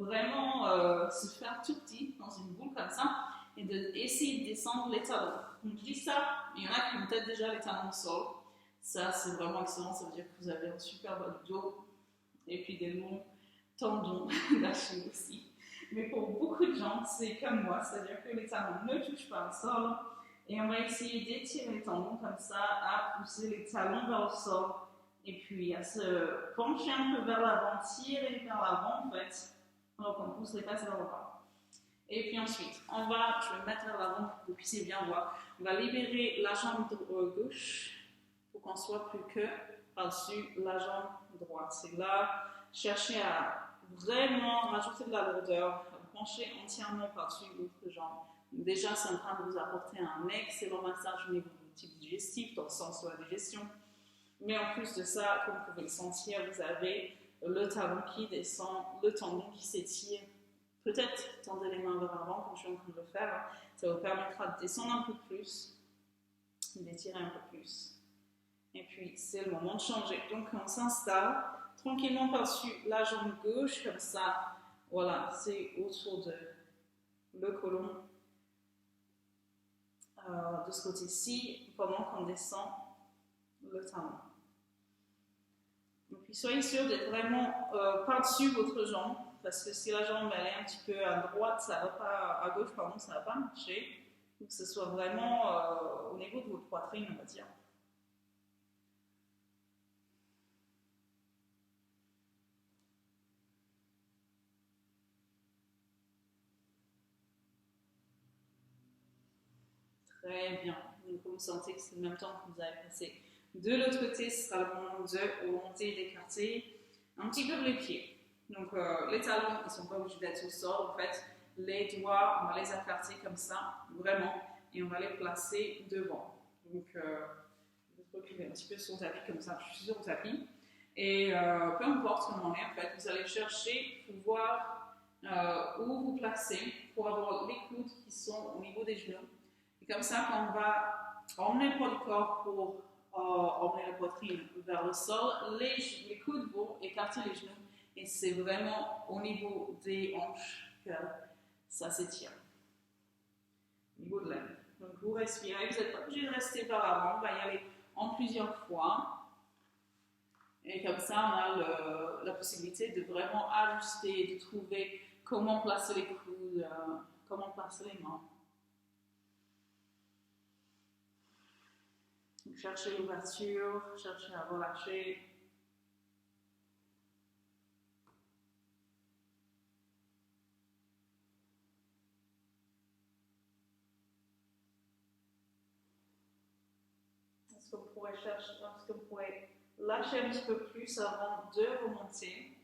vraiment se faire tout petit dans une boule comme ça et d'essayer de descendre les talons. Donc je dis ça, il y en a qui ont peut-être déjà les talons au sol. Ça, c'est vraiment excellent. Ça veut dire que vous avez un super bas du dos et puis des longs tendons d'Achille aussi. Mais pour beaucoup de gens, c'est comme moi, c'est-à-dire que les talons ne touchent pas le sol. Et on va essayer d'étirer les tendons comme ça, à pousser les talons vers le sol. Et puis à se pencher un peu vers l'avant, tirer vers l'avant en fait. Donc on pousse les fesses vers le bas. Et puis ensuite, je vais me mettre vers l'avant pour que vous puissiez bien voir. On va libérer la jambe gauche pour pour qu'on soit plus que par-dessus la jambe droite. C'est là, cherchez à vraiment rajouter de la lourdeur, pencher entièrement par-dessus l'autre jambe. Déjà, c'est en train de vous apporter un excellent massage au niveau du type digestif, dans le sens de la digestion. Mais en plus de ça, comme vous pouvez le sentir, vous avez le talon qui descend, le tendon qui s'étire. Peut-être tendez les mains vers l'avant, comme je suis en train de le faire. Ça vous permettra de descendre un peu plus, d'étirer un peu plus. Et puis, c'est le moment de changer. Donc, on s'installe tranquillement par-dessus la jambe gauche, comme ça. Voilà, c'est autour de le côlon. De ce côté-ci, pendant qu'on descend le talon. Et puis, soyez sûr d'être vraiment par-dessus votre jambe, parce que si la jambe elle est un petit peu à droite, ça va pas, à gauche, pardon, ça ne va pas marcher. Il faut que ce soit vraiment au niveau de votre poitrine, on va dire. Très bien. Donc, vous sentez que c'est le même temps que vous avez passé. De l'autre côté, ce sera le moment de remonter et d'écarter un petit peu les pieds. Donc, les talons, ils ne sont pas obligés d'être au sol. En fait, les doigts, on va les écarter comme ça, vraiment, et on va les placer devant. Donc, vous reculez un petit peu sur le tapis comme ça. Je suis sur le tapis. Et peu importe comment on est, en fait, vous allez chercher pour voir où vous placez pour avoir les coudes qui sont au niveau des genoux. Et comme ça, quand on va emmener le poids du corps pour emmener la poitrine vers le sol, les coudes vont écarter les genoux et c'est vraiment au niveau des hanches que ça s'étire. Au niveau de l'aine. Donc vous respirez, vous n'êtes pas obligé de rester par l'avant, on va y aller en plusieurs fois. Et comme ça, on a la possibilité de vraiment ajuster, de trouver comment placer les coudes, comment placer les mains. Donc, cherchez l'ouverture, cherchez à relâcher. Est-ce qu'on pourrait lâcher un petit peu plus avant de remonter?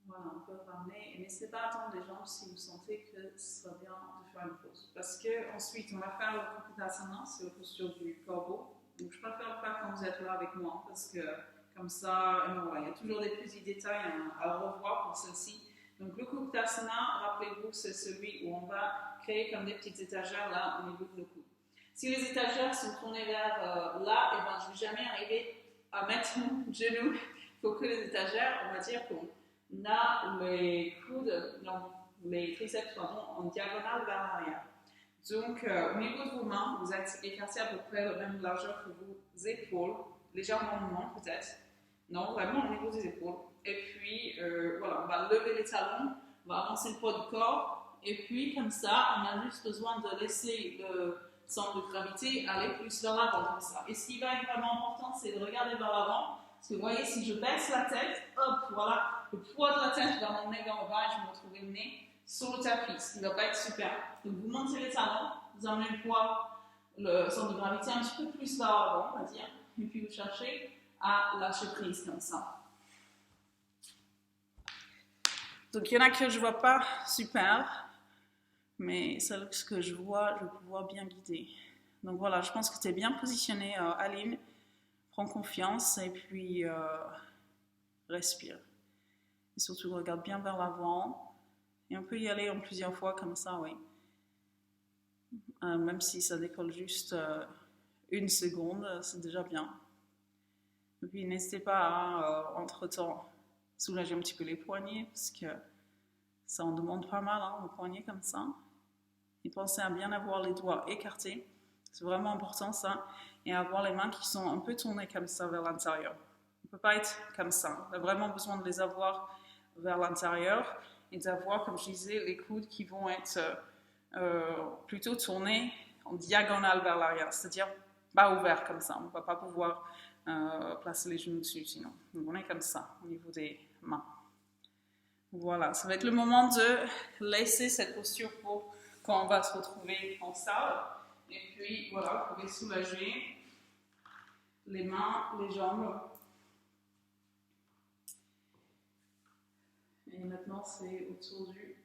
Voilà, on peut ramener. Et n'hésitez pas à attendre les jambes si vous sentez que ce sera bien de faire une pause. Parce que ensuite, on va faire le Kapotasana, c'est la posture du corbeau. Donc, je préfère le faire quand vous êtes là avec moi, parce que comme ça, voilà, il y a toujours des petits détails à revoir pour celle-ci. Donc, le Kapotasana, rappelez-vous, c'est celui où on va créer comme des petites étagères là au niveau de nos coudes. Si les étagères sont tournées vers là, et ben, je ne vais jamais arriver à mettre mon genou. Il faut que les étagères, on va dire qu'on a les coudes, non, les triceps en diagonale vers l'arrière. Donc, au niveau de vos mains, vous écartez à peu près la même largeur que vos épaules, légèrement moins peut-être. Non, vraiment au niveau des épaules. Et puis, voilà, on va lever les talons, on va avancer le poids du corps. Et puis, comme ça, on a juste besoin de laisser le centre de gravité aller plus vers l'avant, comme ça. Et ce qui va être vraiment important, c'est de regarder vers l'avant. Parce que vous voyez, si je baisse la tête, hop, voilà, le poids de la tête va m'emmener vers le bas et je vais me retrouver le nez sur le tapis, ce qui ne va pas être super. Donc vous montez les talons, vous emmenez le poids, le centre de gravité un petit peu plus vers l'avant, on va dire, et puis vous cherchez à lâcher prise comme ça. Donc il y en a que je ne vois pas super, mais celles que je vais pouvoir bien guider. Donc voilà, je pense que tu es bien positionné, Aline. Prends confiance et puis respire. Et surtout, regarde bien vers l'avant. Et on peut y aller en plusieurs fois comme ça, oui. Même si ça décolle juste une seconde, c'est déjà bien. Et puis, n'hésitez pas à, entre-temps, soulager un petit peu les poignets, parce que ça en demande pas mal, hein, les poignets comme ça. Et pensez à bien avoir les doigts écartés. C'est vraiment important ça. Et avoir les mains qui sont un peu tournées comme ça vers l'intérieur. On ne peut pas être comme ça. On a vraiment besoin de les avoir vers l'intérieur et d'avoir, comme je disais, les coudes qui vont être plutôt tournés en diagonale vers l'arrière. C'est-à-dire pas ouverts comme ça. On ne va pas pouvoir placer les genoux dessus sinon. Donc on est comme ça au niveau des mains. Voilà, ça va être le moment de laisser cette posture quand on va se retrouver en salle. Et puis, voilà, vous pouvez soulager. les mains, les jambes. Et maintenant, c'est autour du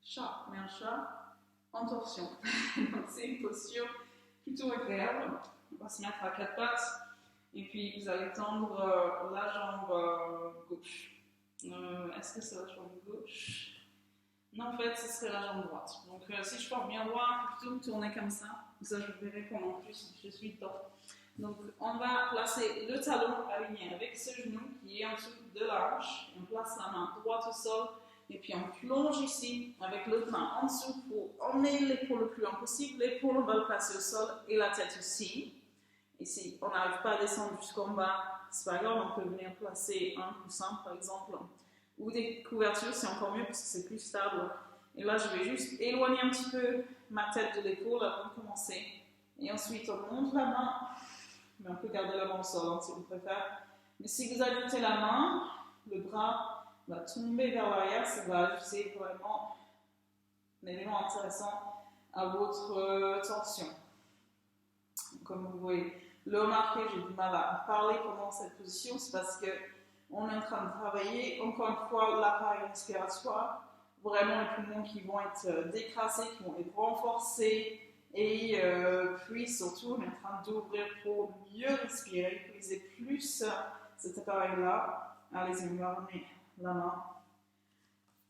chat. Mais un chat en torsion. Donc, c'est une posture plutôt agréable. On va se mettre à quatre pattes. Et puis, vous allez tendre la jambe gauche. Est-ce que c'est la jambe gauche? Non, en fait, ce serait la jambe droite. Donc, si je porte bien droit, je peux plutôt me tourner comme ça. Ça, je verrai comment plus je suis dedans. Donc, on va placer le talon aligné avec ce genou qui est en dessous de la hanche. On place la main droite au sol. Et puis, on plonge ici avec l'autre main en dessous pour emmener l'épaule le plus loin possible. L'épaule, on va le placer au sol et la tête aussi. Et si on n'arrive pas à descendre jusqu'en bas, c'est pas grave, on peut venir placer un coussin, par exemple. Ou des couvertures, c'est encore mieux parce que c'est plus stable. Et là, je vais juste éloigner un petit peu ma tête de l'épaule avant de commencer. Et ensuite, on monte la main. Mais on peut garder la main au sol si vous préférez. Mais si vous ajoutez la main, le bras va tomber vers l'arrière. Ça va ajouter vraiment un élément intéressant à votre torsion. Comme vous voyez, le remarquer, j'ai du mal à parler pendant cette position. C'est parce que on est en train de travailler, encore une fois, l'appareil respiratoire, vraiment les poumons qui vont être décrassés, qui vont être renforcés, et puis surtout, on est en train d'ouvrir pour mieux respirer, utiliser plus cet appareil-là. Allez-y, on va remettre la main,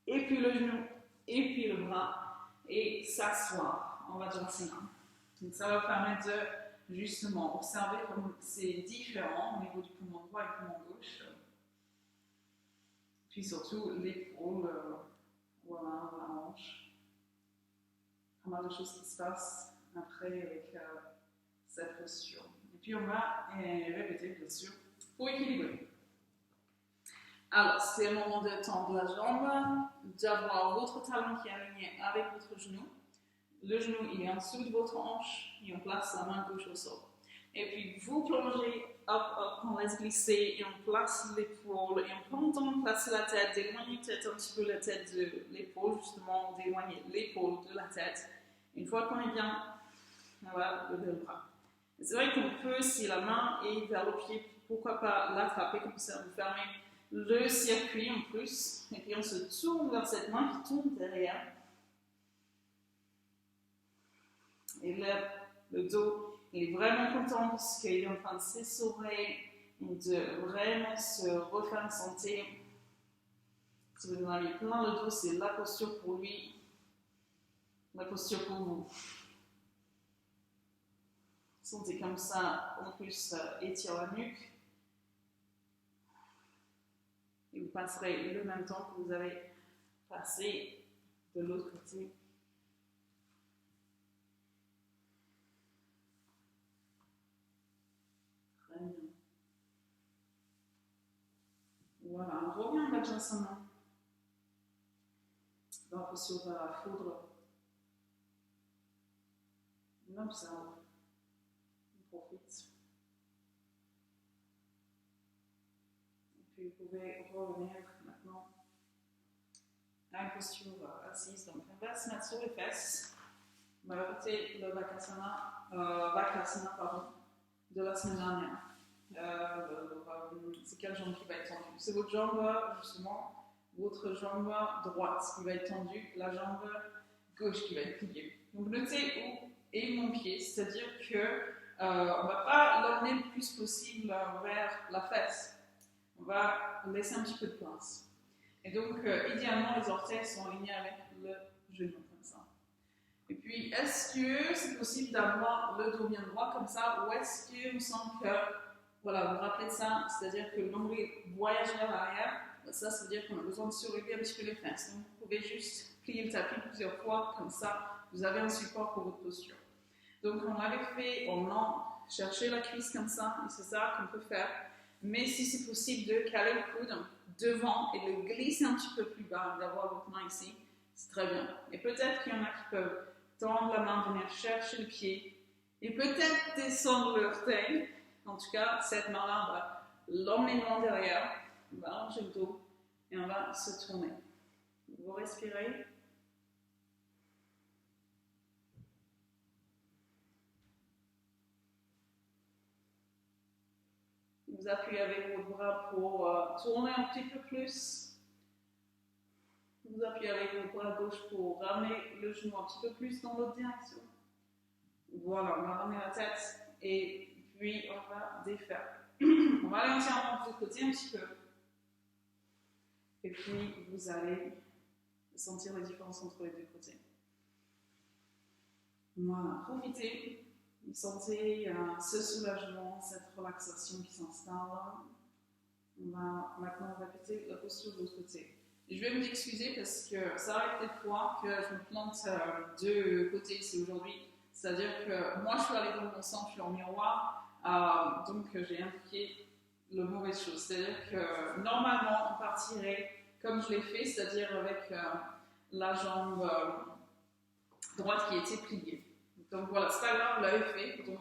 et puis le genou, et puis le bras, et s'asseoir en Vajrasana. Donc ça va permettre de justement observer comme c'est différent au niveau du poumon droit et du poumon gauche. Puis surtout l'épaule, voilà, la hanche. Pas mal de choses qui se passent après avec cette posture. Et puis on va répéter bien sûr pour équilibrer. Alors c'est le moment de tendre la jambe, d'avoir votre talon qui est aligné avec votre genou. Le genou il est en dessous de votre hanche et on place la main gauche au sol. Et puis vous plongez, hop, hop, on laisse glisser et on place l'épaule. Et on prend le temps de placer la tête, d'éloigner peut-être un petit peu la tête de l'épaule, justement, d'éloigner l'épaule de la tête. Une fois qu'on est bien, on va lever le bras. C'est vrai qu'on peut, si la main est vers le pied, pourquoi pas l'attraper comme ça, vous fermez le circuit en plus. Et puis on se tourne vers cette main qui tourne derrière. Et là, le dos, il est vraiment content parce qu'il est en train de s'essorer et de vraiment se refaire une santé. Si vous en avez plein le dos, c'est la posture pour lui, la posture pour vous. Sentez comme ça, en plus, étire la nuque. Et vous passerez le même temps que vous avez passé de l'autre côté. Très bien. Voilà, on revient en Vajrasana. Dans la posture de la foudre. On observe. On profite. Et puis vous pouvez revenir maintenant à une posture assise. Donc on va se mettre sur les fesses. On va répéter le Vakasana de la semaine dernière. C'est quelle jambe qui va être tendue? C'est votre jambe, justement, votre jambe droite qui va être tendue, la jambe gauche qui va être pliée. Donc notez où est mon pied, c'est-à-dire que on ne va pas l'emmener le plus possible vers la fesse. On va laisser un petit peu de place. Et donc, idéalement, les orteils sont alignés avec le genou, comme ça. Et puis, est-ce que c'est possible d'avoir le dos bien droit comme ça, ou est-ce qu'on sent que, voilà, vous vous rappelez de ça, c'est-à-dire que le nombril voyage vers l'arrière, ça veut dire qu'on a besoin de surlever un petit peu les fesses. Donc, vous pouvez juste plier le tapis plusieurs fois, comme ça, vous avez un support pour votre posture. Donc, on l'avait fait en allant chercher la cuisse comme ça, et c'est ça qu'on peut faire. Mais si c'est possible de caler le coude devant et de le glisser un petit peu plus bas, d'avoir votre main ici, c'est très bien. Et peut-être qu'il y en a qui peuvent tendre la main, venir chercher le pied, et peut-être descendre l'orteil. En tout cas, cette main-là, on va l'emmener loin derrière, on va allonger le dos, et on va se tourner. Vous respirez. Vous appuyez avec votre bras pour tourner un petit peu plus. Vous appuyez avec votre bras gauche pour ramener le genou un petit peu plus dans l'autre direction. Voilà, on va ramener la tête et puis on va défaire. On va aller entièrement de l'autre côté un petit peu. Et puis vous allez sentir les différences entre les deux côtés. Voilà, profitez. Sentez ce soulagement, cette relaxation qui s'installe. On va maintenant répéter la posture de l'autre côté. Et je vais m'excuser parce que ça arrive des fois que je me plante de côté ici aujourd'hui. C'est-à-dire que moi je suis allée dans mon sens, je suis en miroir, donc j'ai indiqué la mauvaise chose. C'est-à-dire que normalement on partirait comme je l'ai fait, c'est-à-dire avec la jambe droite qui était pliée. Donc voilà, c'est pas grave, vous l'avez fait, donc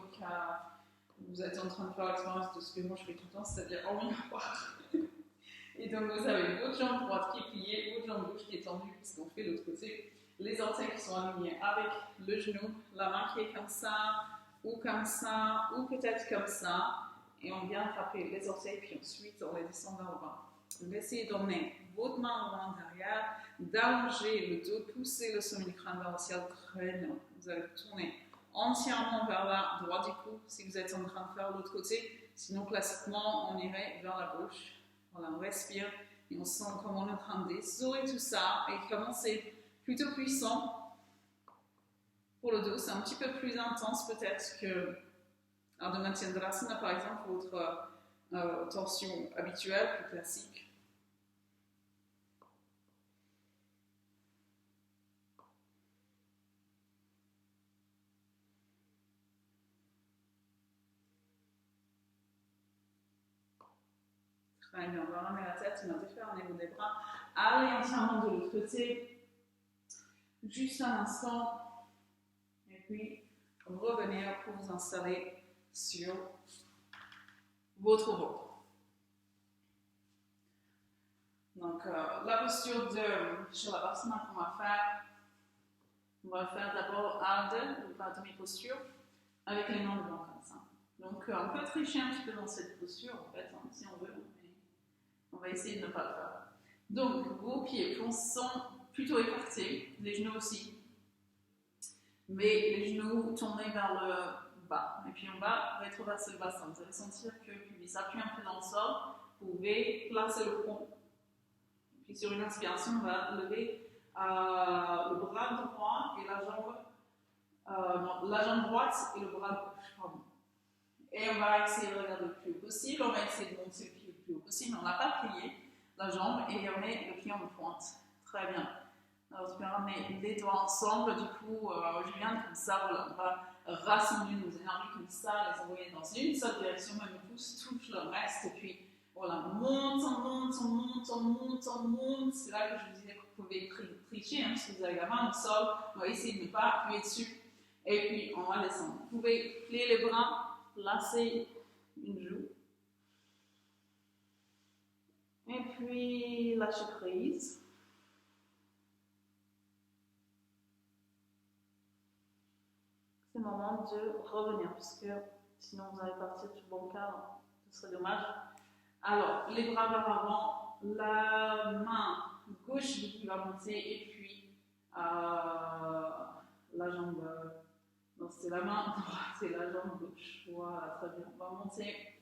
vous êtes en train de faire l'expérience de ce que moi je fais tout le temps, c'est-à-dire en miroir. Et donc vous avez votre jambe droite qui est pliée, votre jambe gauche qui est tendue, puisqu'on fait de l'autre côté, les orteils qui sont alignés avec le genou, la main qui est comme ça, ou peut-être comme ça, et on vient frapper les orteils, puis ensuite on les descend vers le bas. Donc essayez d'emmener votre main loin derrière, d'allonger le dos, pousser le sommet du crâne vers le ciel, très bien. Vous allez tourner entièrement vers la droite du cou si vous êtes en train de faire l'autre côté. Sinon, classiquement, on irait vers la gauche. Voilà, on respire et on sent comment on est en train de dessorer tout ça et comment c'est plutôt puissant pour le dos. C'est un petit peu plus intense peut-être que Ardha Matsyendrasana, par exemple, votre torsion habituelle, plus classique. Très bien, on va ramener la tête, on va défaire au niveau des bras. Allez entièrement de l'autre côté. Juste un instant. Et puis, revenir pour vous installer sur votre dos. Donc, la posture de Shalabhasana qu'on va faire, on va faire d'abord Ardha, ou la demi-posture, avec les mains devant comme ça. Donc, on peut tricher un petit peu dans cette posture, en fait, hein, si on veut. On va essayer de ne pas le faire. Donc, vos pieds sont plutôt écartés, les genoux aussi. Mais les genoux tournés vers le bas. Et puis on va rétroverser le bassin. Vous allez sentir que puis s'appuie un peu dans le sol. Vous pouvez placer le front. Et puis sur une inspiration, on va lever le bras droit et la jambe droite et le bras gauche. Pardon. Et on va essayer de regarder le plus haut possible. On va essayer de monter le pied le plus haut possible. On n'a pas plié la jambe et on met le pied en pointe. Très bien. Alors, tu peux ramener les doigts ensemble. Du coup, je viens comme ça. Voilà, on va rassembler nos énergies comme ça, les envoyer dans une seule direction. Même le pouce touche le reste. Et puis, voilà, on monte. C'est là que je vous disais que vous pouvez tricher, hein, si vous avez la main au sol. On va essayer de ne pas appuyer dessus. Et puis, on va descendre. Vous pouvez plier les bras, placer une joue. Et puis, lâcher prise. C'est le moment de revenir, parce que sinon vous allez partir tout bancal, ce serait dommage. Alors, les bras vers l'avant, la main gauche qui va monter, et puis la jambe, non c'est la main droite et la jambe gauche. Voilà, très bien. On va monter,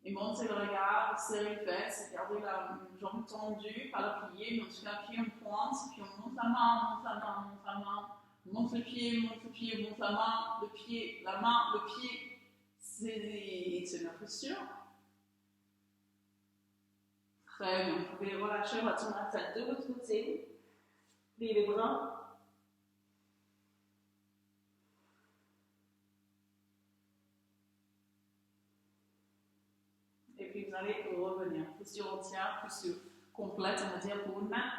et monter le regard, serrer les fesses, garder la jambe tendue, pas la plier, mais on se fait appuyer en pointe, puis on monte la main, on monte le pied, monte la main, le pied, la main, le pied, c'est la posture. Très bien, vous pouvez relâcher, on va tourner la tête de l'autre côté, plier les bras. Et puis vous allez revenir. Posture entière, posture complète, on va dire, pour une main.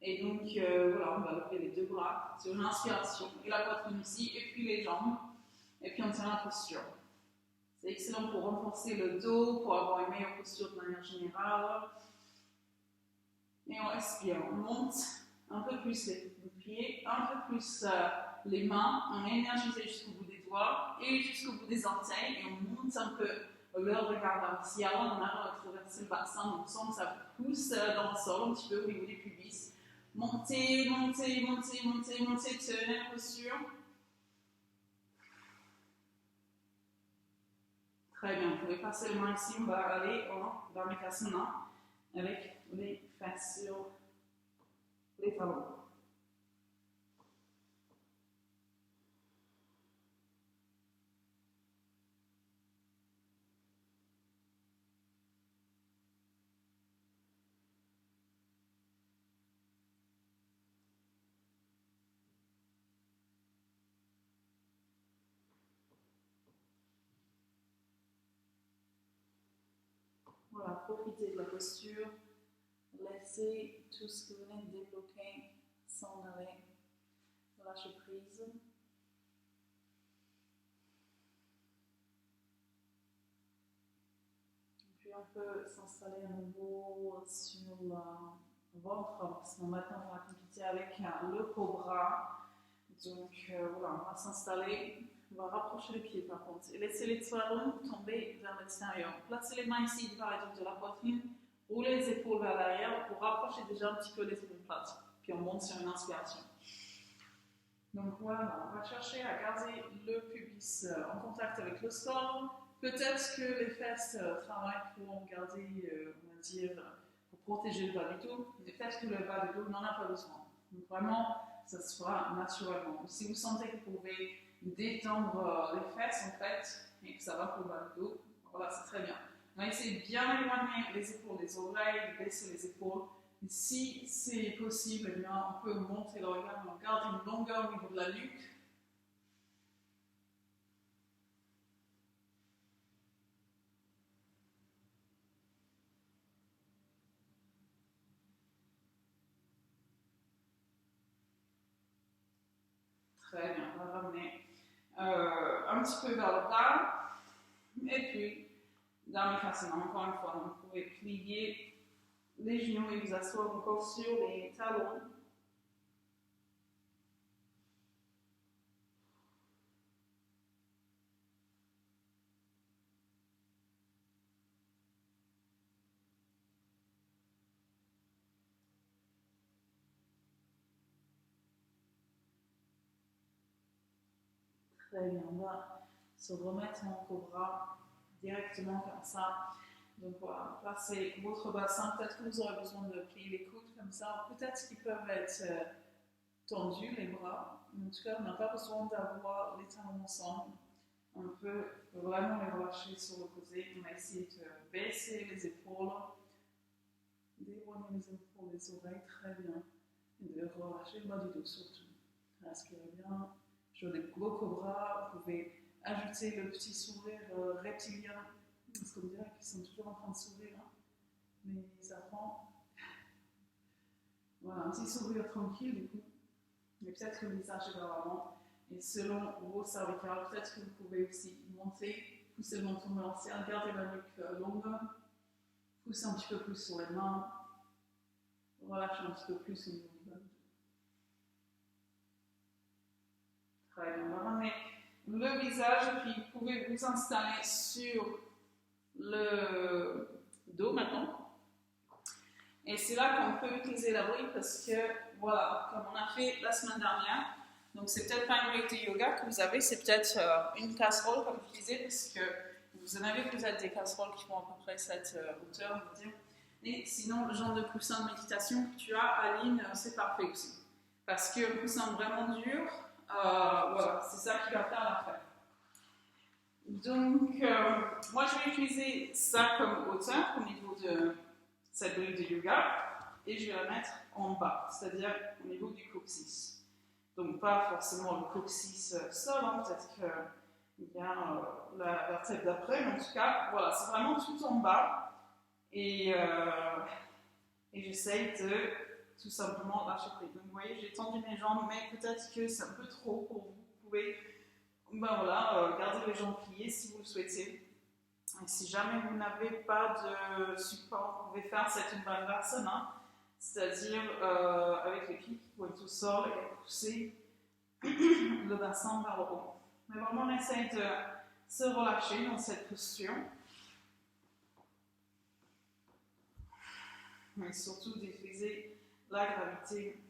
Et donc, voilà, on va lever les deux bras sur une inspiration. Et la poitrine ici, et puis les jambes. Et puis on tient la posture. C'est excellent pour renforcer le dos, pour avoir une meilleure posture de manière générale. Et on respire, on monte un peu plus les pieds, un peu plus les mains. On est énergisé jusqu'au bout des doigts et jusqu'au bout des orteils et on monte un peu le regard vers ici. Alors on arrive à traverser le bassin, donc on sent que ça pousse dans le sol un petit peu au niveau du pubis. Montez, montez, montez, montez, montez, tenez la posture. Très bien, vous pouvez passer les mains ici, on va aller en Dharmakasana avec les fesses sur les talons. Voilà, profitez de la posture, laissez tout ce que vous venez de débloquer s'en aller, lâchez prise. Puis on peut s'installer à nouveau sur le ventre, parce que maintenant on va compléter avec le cobra. Donc voilà, on va s'installer. On va rapprocher les pieds par contre et laisser les talons tomber vers l'extérieur. Placez les mains ici par exemple de la poitrine, roulez les épaules vers l'arrière pour rapprocher déjà un petit peu les omoplates. Puis on monte sur une inspiration. Donc voilà, on va chercher à garder le pubis en contact avec le sol. Peut-être que les fesses travaillent pour garder, on va dire, pour protéger le bas du dos. Mais peut-être que le bas du dos n'en a pas besoin. Donc vraiment, ça se fera naturellement. Si vous sentez que vous pouvez détendre les fesses en fait, et que ça va pour le bas du dos, voilà, c'est très bien. On va essayer de bien éloigner les épaules des oreilles, de baisser les épaules. Et si c'est possible, eh bien, on peut monter le regard, on garde une longueur au niveau de la nuque. Très bien, on va ramener un petit peu vers le bas. Et puis, Dharmakasana, encore une fois, vous pouvez plier les genoux et vous asseoir encore sur les talons. Très bien, on va se remettre en cobra directement comme ça. Donc voilà, placez votre bassin. Peut-être que vous aurez besoin de plier les coudes comme ça. Peut-être qu'ils peuvent être tendus, les bras. En tout cas, on n'a pas besoin d'avoir les talons ensemble. On peut vraiment les relâcher sur le côté. On va essayer de baisser les épaules, d'éloigner les épaules des oreilles, très bien. Et de relâcher le bas du dos surtout. Respirez bien. Sur des gros cobras, vous pouvez ajouter le petit sourire reptilien. Parce qu'on dirait qu'ils sont toujours en train de sourire. Hein. Mais ça prend. Voilà, un petit sourire tranquille du coup. Mais peut-être que le visage est vers l'avant. Et selon vos cervicales, peut-être que vous pouvez aussi monter, pousser le menton vers l'ancien, garder la nuque longue, pousser un petit peu plus sur les mains, relâcher un petit peu plus au niveau du bas. Très bien, on va ramener le visage et puis vous pouvez vous installer sur le dos maintenant. Et c'est là qu'on peut utiliser la bride parce que, voilà, comme on a fait la semaine dernière, donc c'est peut-être pas une bride de yoga que vous avez, c'est peut-être une casserole comme je disais, parce que vous en avez peut-être des casseroles qui font à peu près cette hauteur, on va dire. Et sinon, le genre de coussin de méditation que tu as, Aline, c'est parfait aussi. Parce que le coussin vraiment dur, voilà, c'est ça qui va faire l'affaire. Donc, moi je vais utiliser ça comme hauteur au niveau de cette bride de yoga et je vais la mettre en bas, c'est-à-dire au niveau du coccyx. Donc, pas forcément le coccyx seul, hein, peut-être qu'il y a la vertèbre d'après, mais en tout cas, voilà, c'est vraiment tout en bas et j'essaye de tout simplement lâcher prise. Donc, vous voyez, j'ai tendu mes jambes, mais peut-être que c'est un peu trop pour vous. Vous pouvez garder les jambes pliées si vous le souhaitez. Et si jamais vous n'avez pas de support, vous pouvez faire cette Bandhasana, c'est-à-dire avec les pieds qui pointent au sol et pousser le bassin vers le haut. Mais vraiment, on essaie de se relâcher dans cette posture. Mais surtout d'utiliser la gravité.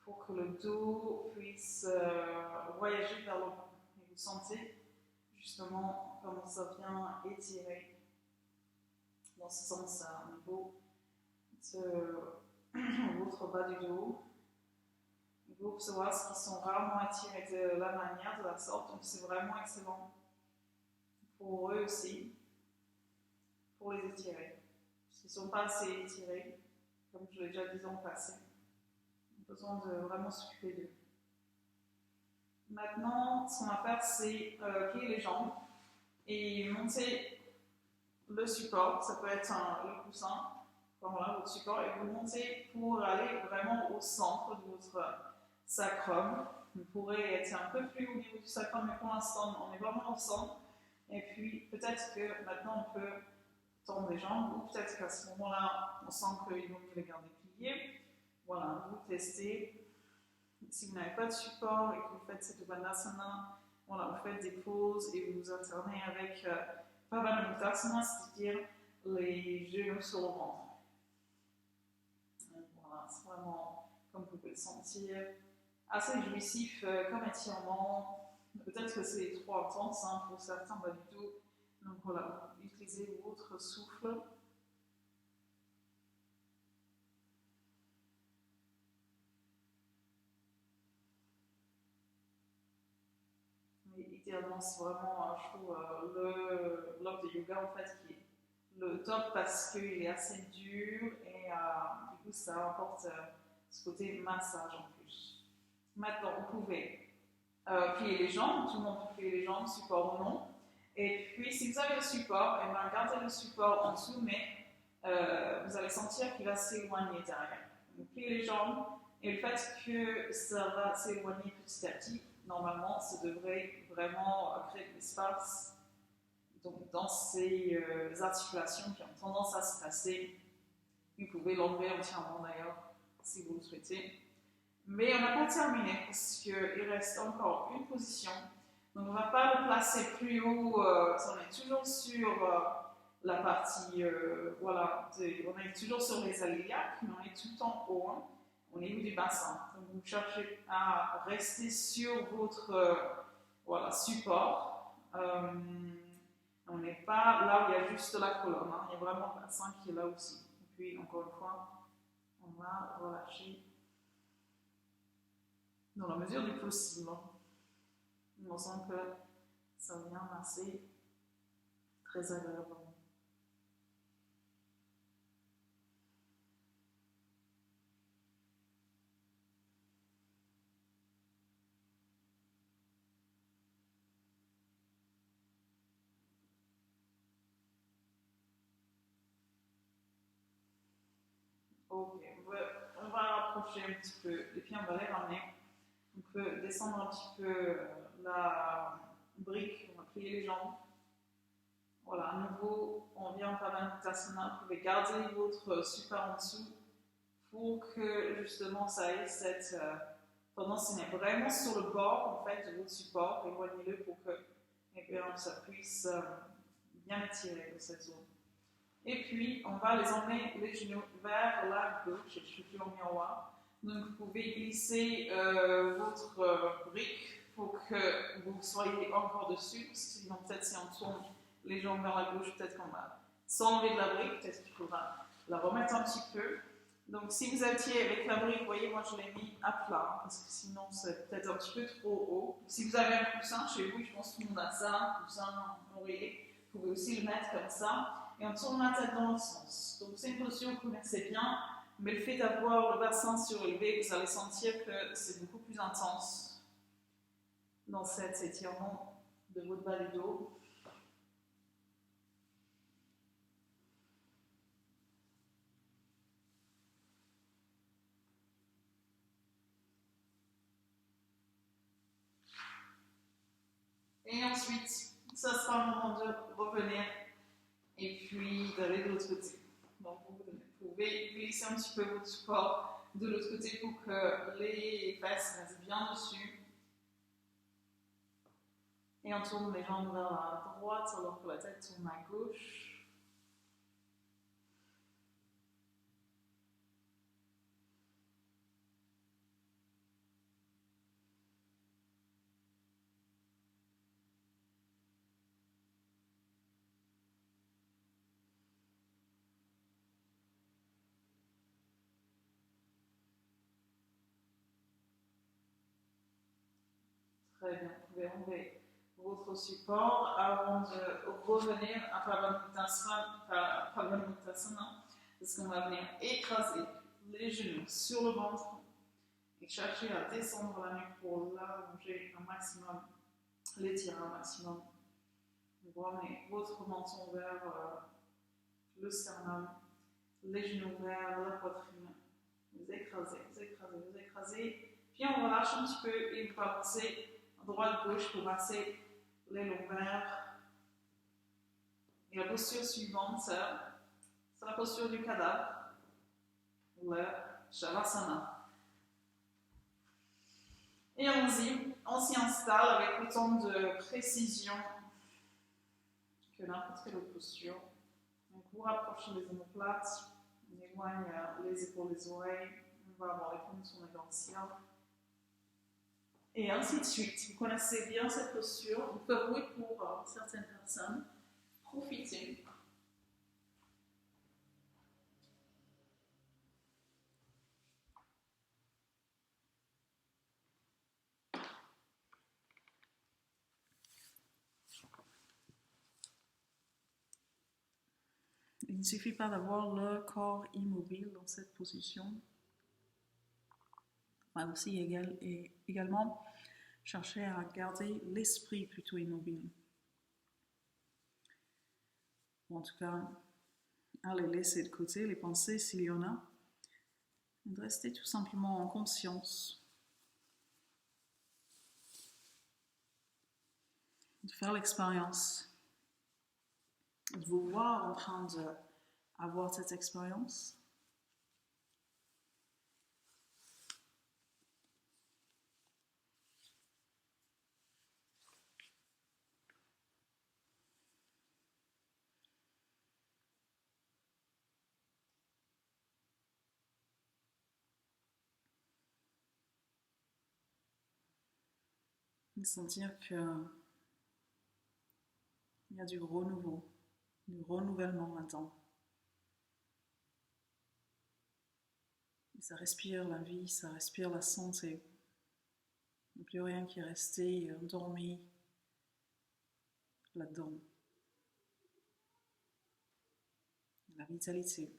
Pour que le dos puisse voyager vers le bas. Et vous sentez justement comment ça vient étirer dans ce sens au niveau de votre bas du dos. Vous pouvez observer ce qui sont rarement attirés de la manière, de la sorte, donc c'est vraiment excellent pour eux aussi, pour les étirer. Parce qu'ils ne sont pas assez étirés, comme je l'ai déjà dit dans le passé. On a besoin de vraiment s'occuper d'eux. Maintenant, ce qu'on va faire, c'est plier les jambes et monter le support. Ça peut être le coussin, voilà, votre support, et vous montez pour aller vraiment au centre de votre sacrum. Vous pourrez être un peu plus au niveau du sacrum, mais pour l'instant, on est vraiment au centre. Et puis, peut-être que maintenant, on peut tendre les jambes, ou peut-être qu'à ce moment-là, on sent qu'il vaut mieux les garder pliés. Voilà, vous testez. Si vous n'avez pas de support et que vous faites cette Uttanasana, voilà, vous faites des pauses et vous vous alternez avec Pavanamuttasana, c'est-à-dire les genoux sur le ventre. Voilà, c'est vraiment, comme vous pouvez le sentir, assez jouissif comme étirement. Peut-être que c'est trop intense, hein, pour certains, pas du tout. Donc voilà, utilisez votre souffle. Mais idéalement, c'est vraiment, je trouve, le bloc de yoga en fait qui est le top parce qu'il est assez dur et du coup ça apporte ce côté massage en plus. Maintenant, vous pouvez plier les jambes, tout le monde peut plier les jambes, support ou non. Et puis, si vous avez le support, eh ben, gardez le support en dessous, mais vous allez sentir qu'il va s'éloigner derrière. Vous pliez les jambes et le fait que ça va s'éloigner petit à petit, normalement, ça devrait vraiment créer de l'espace donc, dans ces articulations qui ont tendance à se passer. Vous pouvez l'enlever entièrement d'ailleurs, si vous le souhaitez. Mais on n'a pas terminé parce qu'il reste encore une position. Donc on ne va pas le placer plus haut, on est toujours sur la partie, voilà, on est toujours sur les iliaques, mais on est tout en haut, hein, au niveau du bassin. Donc vous cherchez à rester sur votre voilà, support. On n'est pas là où il y a juste la colonne, hein, il y a vraiment le bassin qui est là aussi. Et puis encore une fois, on va relâcher dans la mesure du possible. On sent que ça vient masser très agréablement. Ok, on va rapprocher un petit peu les pieds, on va les ramener. On peut descendre un petit peu la brique, on va plier les jambes. Voilà, à nouveau, on vient en Pavanamuttasana. Vous pouvez garder votre support en dessous pour que justement ça ait cette tendance à être vraiment sur le bord en fait, de votre support. Éloignez-le pour que ça puisse bien étirer dans cette zone. Et puis, on va les emmener les genoux vers la gauche, je suis en miroir. Donc, vous pouvez glisser votre brique pour que vous soyez encore dessus. Sinon, peut-être si on tourne les jambes vers la gauche, peut-être qu'on va s'enlever de la brique. Peut-être qu'il faudra la remettre un petit peu. Donc, si vous étiez avec la brique, vous voyez, moi je l'ai mis à plat, parce que sinon c'est peut-être un petit peu trop haut. Si vous avez un coussin chez vous, je pense que tout le monde a ça, un coussin oreiller, vous pouvez aussi le mettre comme ça. Et on tourne la tête dans l'autre sens. Donc c'est une position que vous connaissez bien, mais le fait d'avoir le bassin surélevé, vous allez sentir que c'est beaucoup plus intense dans cet étirement de votre bas du dos. Et ensuite, ça sera le moment de revenir et puis d'aller de l'autre côté. Donc, vous pouvez glisser un petit peu votre corps de l'autre côté pour que les fesses restent bien dessus. Et on tourne les jambes vers la droite alors que la tête tourne à gauche. Très bien, vous pouvez enlever votre support avant de revenir à Pavanamuttasana, parce qu'on va venir écraser les genoux sur le ventre et chercher à descendre la nuque pour l'allonger un maximum, l'étirer un maximum. Vous ramenez votre menton vers le sternum, les genoux vers la poitrine. Vous écrasez, vous écrasez, vous écrasez. Puis on relâche un petit peu et vous balancez à droite-gauche pour masser les lombaires. Et la posture suivante, c'est la posture du cadavre, le Shavasana. Et allons-y, on s'y installe avec autant de précision que n'importe quelle autre posture. Donc vous rapprochez les omoplates, on éloigne les épaules des oreilles, on va avoir les paumes sur les dents de ciel. Et ainsi de suite. Vous connaissez bien cette posture. Vous pouvez avouer pour certaines personnes. Profitez. Il ne suffit pas d'avoir le corps immobile dans cette position. Mais aussi également chercher à garder l'esprit plutôt immobile. Ou en tout cas, à les laisser de côté, les pensées s'il y en a. Et de rester tout simplement en conscience. De faire l'expérience. De vous voir en train d'avoir cette expérience. Et sentir qu'il y a du renouveau, du renouvellement là-dedans. Et ça respire la vie, ça respire la santé. Il n'y a plus rien qui est resté endormi là-dedans. La vitalité.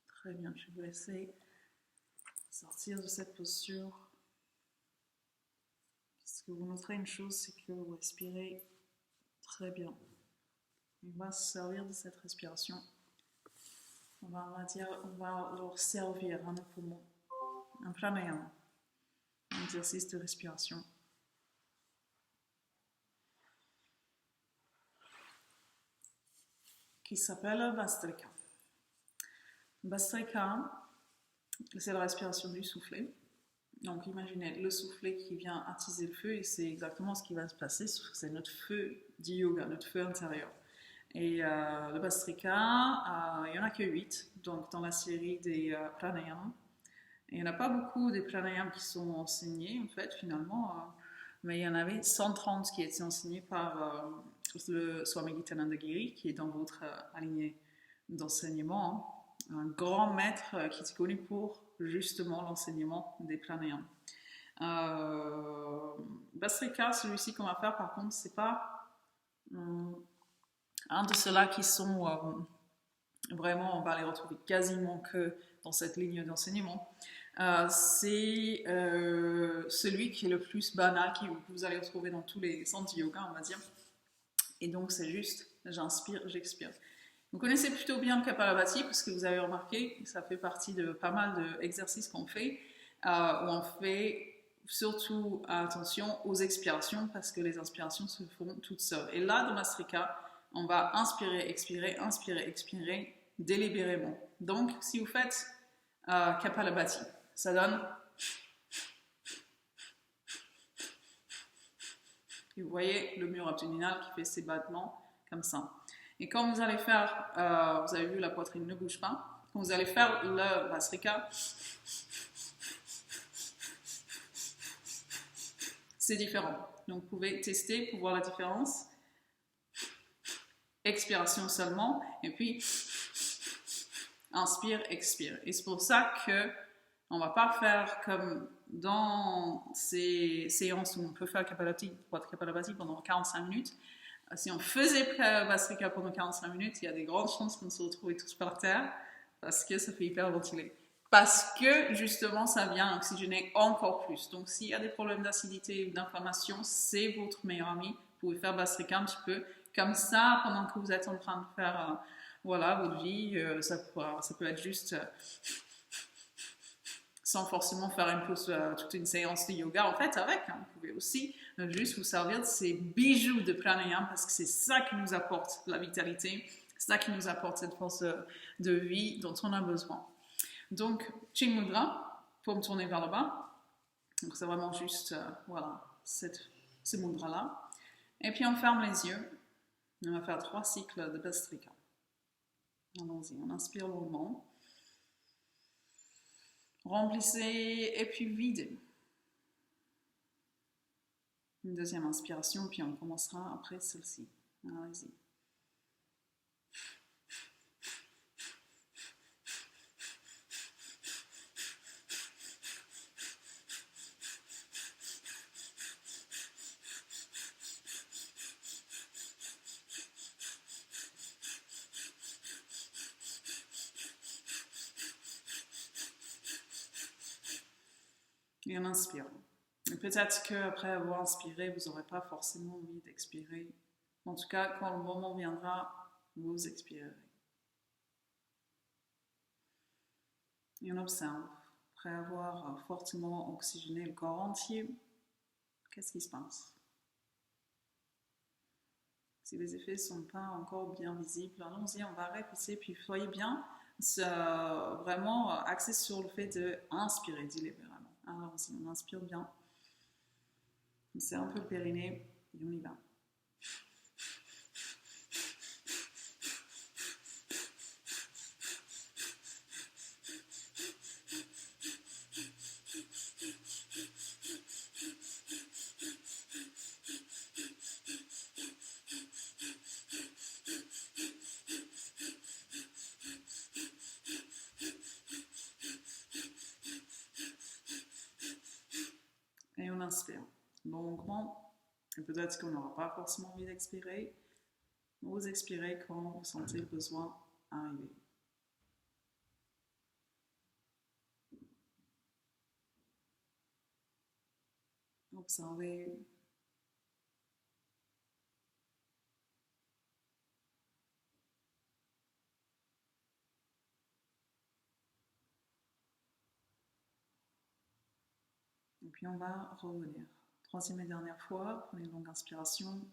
Très bien, je vais vous laisser sortir de cette posture. Ce que vous noterez une chose, c'est que vous respirez très bien. On va se servir de cette respiration. On va leur servir à nos poumons. Un pranayama, un exercice de respiration. Qui s'appelle Vastrika. Vastrika, c'est la respiration du soufflet. Donc imaginez le soufflet qui vient attiser le feu et c'est exactement ce qui va se passer, c'est notre feu du yoga, notre feu intérieur. Et le Vastrika, il n'y en a que 8, donc dans la série des pranayama. Et il n'y en a pas beaucoup des pranayama qui sont enseignés en fait finalement. mais il y en avait 130 qui étaient enseignés par le Swami Gitananda Giri, qui est dans votre lignée d'enseignement, hein. Un grand maître qui est connu pour justement l'enseignement des pranayams. Bhastrika, celui-ci qu'on va faire, par contre, c'est pas un de ceux-là qui sont vraiment, on va les retrouver quasiment que dans cette ligne d'enseignement. C'est celui qui est le plus banal, que vous allez retrouver dans tous les centres de yoga, on va dire. Et donc, c'est juste, j'inspire, j'expire. Vous connaissez plutôt bien le Kapalabhati, parce que vous avez remarqué, ça fait partie de pas mal d'exercices qu'on fait, où on fait surtout attention aux expirations, parce que les inspirations se font toutes seules. Et là, dans Bhastrika, on va inspirer, expirer délibérément. Donc, si vous faites Kapalabhati, ça donne... Et vous voyez le mur abdominal qui fait ses battements comme ça. Et quand vous allez faire, vous avez vu la poitrine ne bouge pas, quand vous allez faire le Bhastrika, c'est différent. Donc vous pouvez tester pour voir la différence. Expiration seulement, et puis inspire, expire. Et c'est pour ça que on ne va pas faire comme dans ces séances où on peut faire Kapalabhati pendant 45 minutes. Si on faisait Bhastrika pendant 45 minutes, il y a des grandes chances qu'on se retrouve tous par terre parce que ça fait hyperventiler. Parce que justement, ça vient oxygéner encore plus. Donc, s'il y a des problèmes d'acidité ou d'inflammation, c'est votre meilleur ami. Vous pouvez faire Bhastrika un petit peu. Comme ça, pendant que vous êtes en train de faire votre vie, ça peut être juste... sans forcément faire toute une séance de yoga en fait avec, hein. Vous pouvez aussi juste vous servir de ces bijoux de pranayama parce que c'est ça qui nous apporte la vitalité, c'est ça qui nous apporte cette force de vie dont on a besoin. Donc, Chin Mudra, pour me tourner vers le bas. Donc, c'est vraiment juste, voilà, ce mudra-là. Et puis, on ferme les yeux. On va faire 3 cycles de Bhastrika. Allons-y, on inspire longuement. Remplissez et puis videz. Une deuxième inspiration, puis on commencera après celle-ci. Allez-y. Et on inspire. Et peut-être qu'après avoir inspiré, vous n'aurez pas forcément envie d'expirer. En tout cas, quand le moment viendra, vous expirerez. Et on observe. Après avoir fortement oxygéné le corps entier, qu'est-ce qui se passe? Si les effets ne sont pas encore bien visibles, allons-y, on va répéter, puis soyez bien vraiment axé sur le fait d'inspirer délibérément. Alors, si on inspire bien, on serre un peu le périnée et on y va. Et on inspire longuement. Et peut-être qu'on n'aura pas forcément envie d'expirer. Vous expirez quand vous sentez le besoin arriver. Observez. Et puis on va revenir. Troisième et dernière fois, prenez une longue inspiration.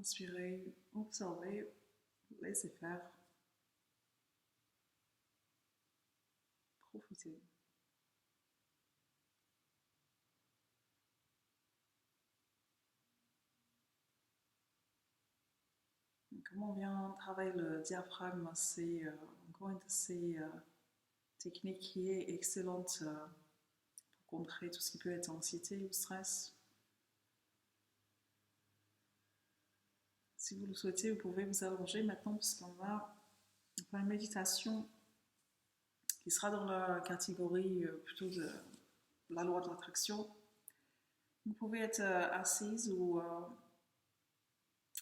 Inspirez, observez, laissez faire, profitez. Et comment on vient travailler le diaphragme, c'est encore une de ces techniques qui est excellente pour contrer tout ce qui peut être anxiété ou stress. Si vous le souhaitez, vous pouvez vous allonger maintenant puisqu'on va faire une méditation qui sera dans la catégorie plutôt de la loi de l'attraction. Vous pouvez être assise ou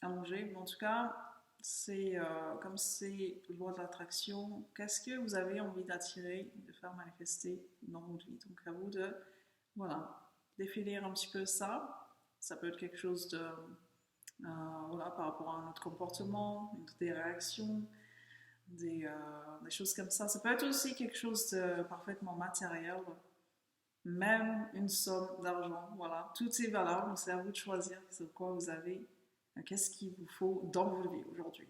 allongée, mais en tout cas, c'est comme c'est la loi de l'attraction, qu'est-ce que vous avez envie d'attirer, de faire manifester dans votre vie. Donc à vous de, voilà, définir un petit peu ça. Ça peut être quelque chose de, voilà, par rapport à notre comportement, des réactions, des choses comme ça. Ça peut être aussi quelque chose de parfaitement matériel, même une somme d'argent, voilà. Tout est valable, c'est à vous de choisir sur quoi vous avez, qu'est-ce qu'il vous faut dans votre vie aujourd'hui.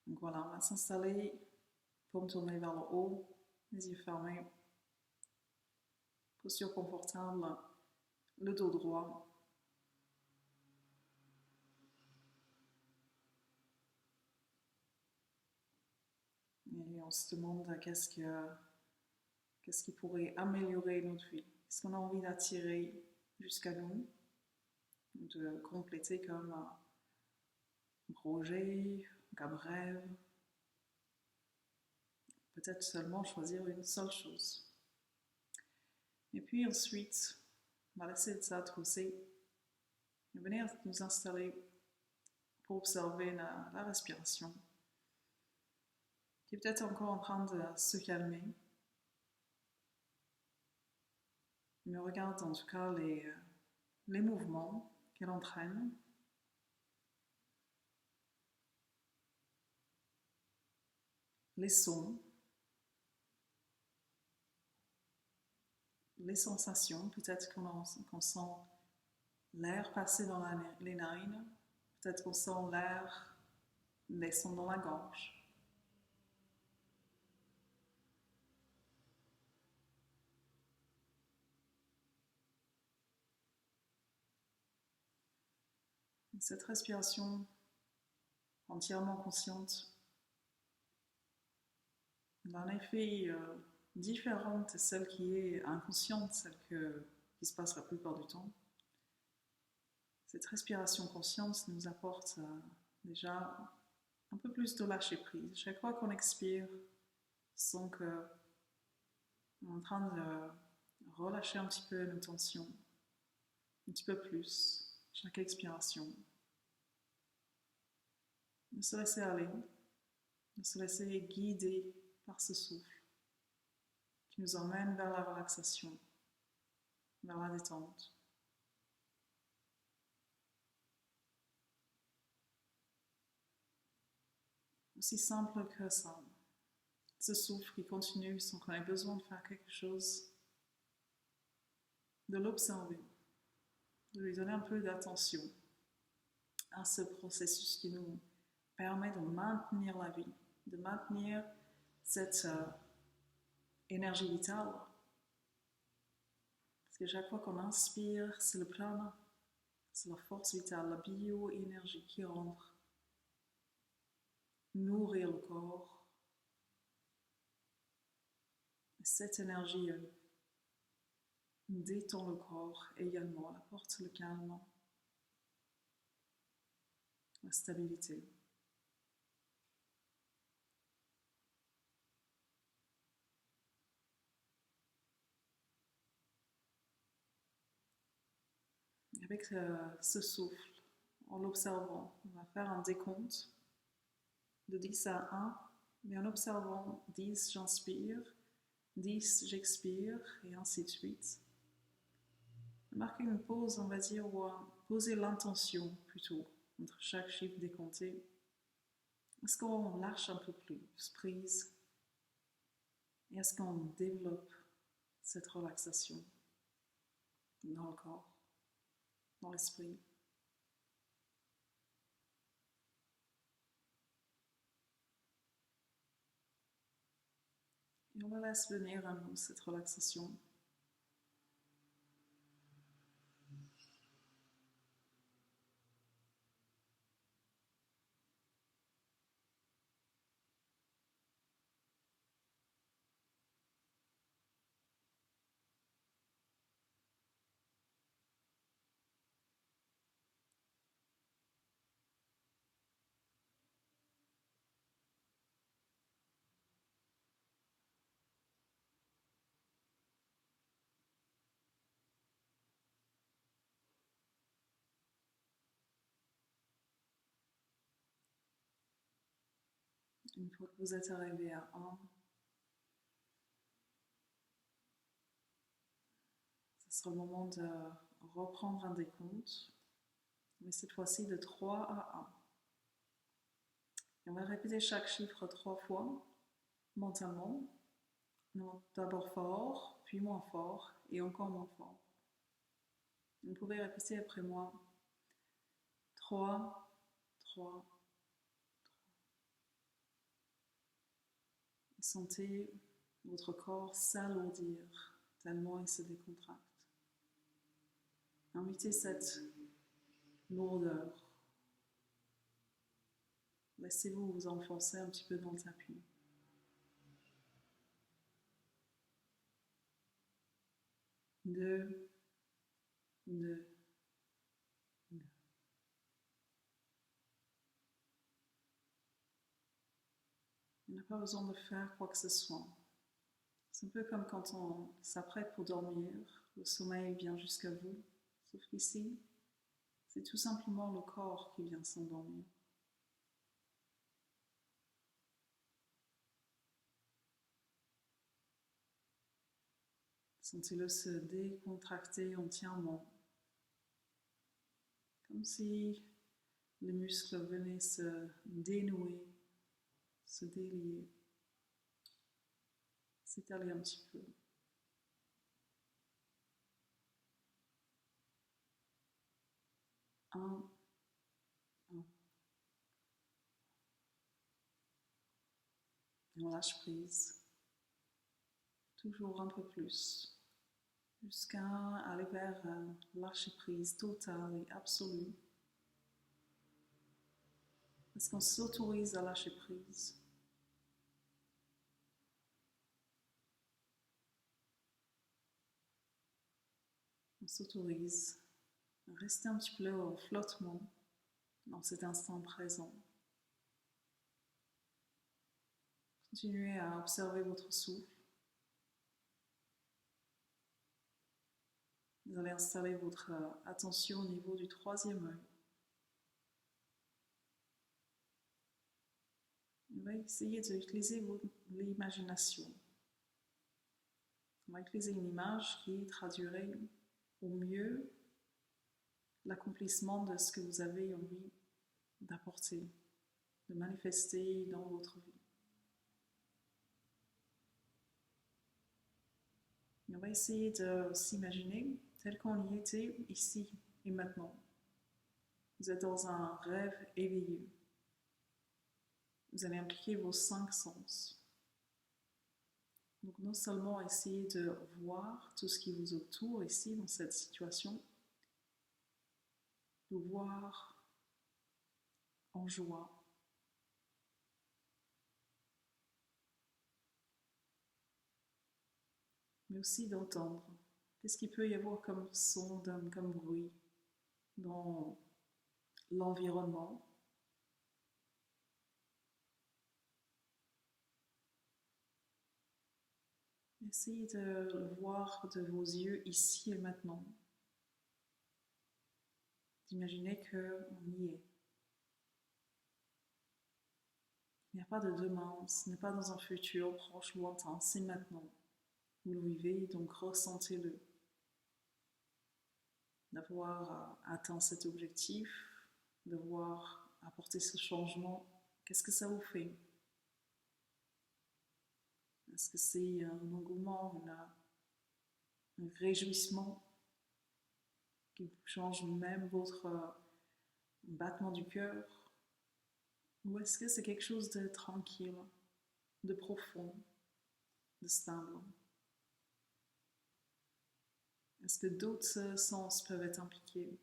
Donc voilà, on va s'installer, paume tournée vers le haut, les yeux fermés, posture confortable, le dos droit. Et on se demande qu'est-ce qui pourrait améliorer notre vie. Qu'est-ce qu'on a envie d'attirer jusqu'à nous, de compléter comme un projet, comme rêve. Peut-être seulement choisir une seule chose. Et puis ensuite, on va laisser ça trousser et venir nous installer pour observer la respiration, qui est peut-être encore en train de se calmer. Mais regarde en tout cas les mouvements qu'elle entraîne. Les sons, les sensations, peut-être qu'on sent l'air passer dans les narines, peut-être qu'on sent l'air descendre dans la gorge. Cette respiration entièrement consciente a un effet différent de celle qui est inconsciente, celle qui se passe la plupart du temps. Cette respiration consciente nous apporte déjà un peu plus de lâcher prise. Chaque fois qu'on expire, on sent qu'on est en train de relâcher un petit peu nos tensions, un petit peu plus, chaque expiration. De se laisser aller, de se laisser guider par ce souffle qui nous emmène vers la relaxation, vers la détente. Aussi simple que ça. Ce souffle qui continue sans qu'on ait besoin de faire quelque chose, de l'observer, de lui donner un peu d'attention à ce processus qui nous permet de maintenir la vie, de maintenir cette énergie vitale. Parce que chaque fois qu'on inspire, c'est le prana, c'est la force vitale, la bioénergie qui rentre, nourrir le corps. Et cette énergie détend le corps également, elle apporte le calme, la stabilité. Et avec ce souffle, en l'observant, on va faire un décompte de 10 à 1, mais en observant 10, j'inspire, 10, j'expire, et ainsi de suite. Marquer une pause, on va dire, ou poser l'intention plutôt, entre chaque chiffre décompté. Est-ce qu'on lâche un peu plus prise? Et est-ce qu'on développe cette relaxation dans le corps, dans l'esprit? Et on la laisse venir à nous, cette relaxation. Une fois que vous êtes arrivé à 1, ce sera le moment de reprendre un décompte, mais cette fois-ci de 3 à 1. Et on va répéter chaque chiffre 3 fois, mentalement. D'abord fort, puis moins fort, et encore moins fort. Vous pouvez répéter après moi. 3, 3. Sentez votre corps s'alourdir tellement il se décontracte. Invitez cette lourdeur. Laissez-vous vous enfoncer un petit peu dans le tapis. 2, 2, 2. On n'a pas besoin de faire quoi que ce soit. C'est un peu comme quand on s'apprête pour dormir, le sommeil vient jusqu'à vous, sauf qu'ici, c'est tout simplement le corps qui vient s'endormir. Sentez-le se décontracter entièrement, comme si les muscles venaient se dénouer, se délier, s'étaler un petit peu. 1, 1. Et on lâche prise, toujours un peu plus, jusqu'à aller vers un lâcher prise total et absolu. Est-ce qu'on s'autorise à lâcher prise? On s'autorise à rester un petit peu au flottement dans cet instant présent. Continuez à observer votre souffle. Vous allez installer votre attention au niveau du 3e œil. On va essayer d'utiliser l'imagination. On va utiliser une image qui traduirait au mieux l'accomplissement de ce que vous avez envie d'apporter, de manifester dans votre vie. Et on va essayer de s'imaginer tel qu'on y était ici et maintenant. Vous êtes dans un rêve éveillé. Vous allez impliquer vos 5 sens. Donc non seulement essayer de voir tout ce qui vous entoure ici dans cette situation, de voir en joie, mais aussi d'entendre. Qu'est-ce qu'il peut y avoir comme son, comme bruit dans l'environnement? Essayez de le voir de vos yeux ici et maintenant. D'imaginer qu'on y est. Il n'y a pas de demain, ce n'est pas dans un futur proche ou lointain, c'est maintenant. Vous le vivez, donc ressentez-le. D'avoir atteint cet objectif, d'avoir apporté ce changement, qu'est-ce que ça vous fait? Est-ce que c'est un engouement, un réjouissement qui change même votre battement du cœur? Ou est-ce que c'est quelque chose de tranquille, de profond, de stable? Est-ce que d'autres sens peuvent être impliqués?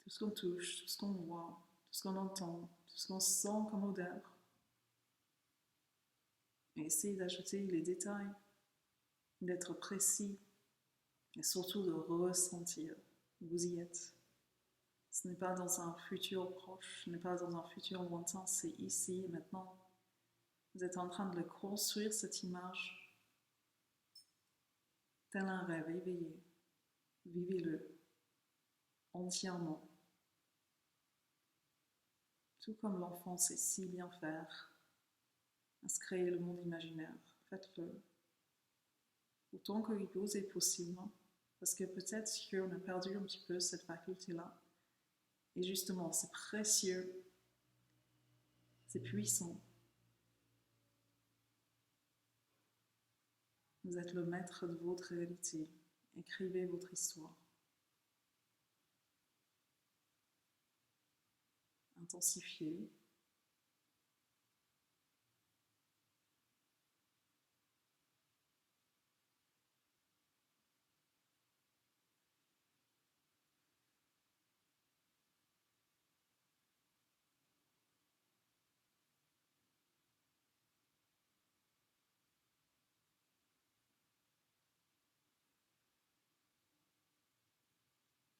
Tout ce qu'on touche, tout ce qu'on voit, tout ce qu'on entend, tout ce qu'on sent comme odeur. Et essayez d'ajouter les détails, d'être précis et surtout de ressentir. Vous y êtes. Ce n'est pas dans un futur proche, ce n'est pas dans un futur lointain, c'est ici et maintenant. Vous êtes en train de le construire, cette image, tel un rêve éveillé. Vivez-le entièrement. Tout comme l'enfant sait si bien faire, à se créer le monde imaginaire. Faites-le. Autant que vous est possible, parce que peut-être qu'on a perdu un petit peu cette faculté-là. Et justement, c'est précieux, c'est puissant. Vous êtes le maître de votre réalité. Écrivez votre histoire. Intensifiez.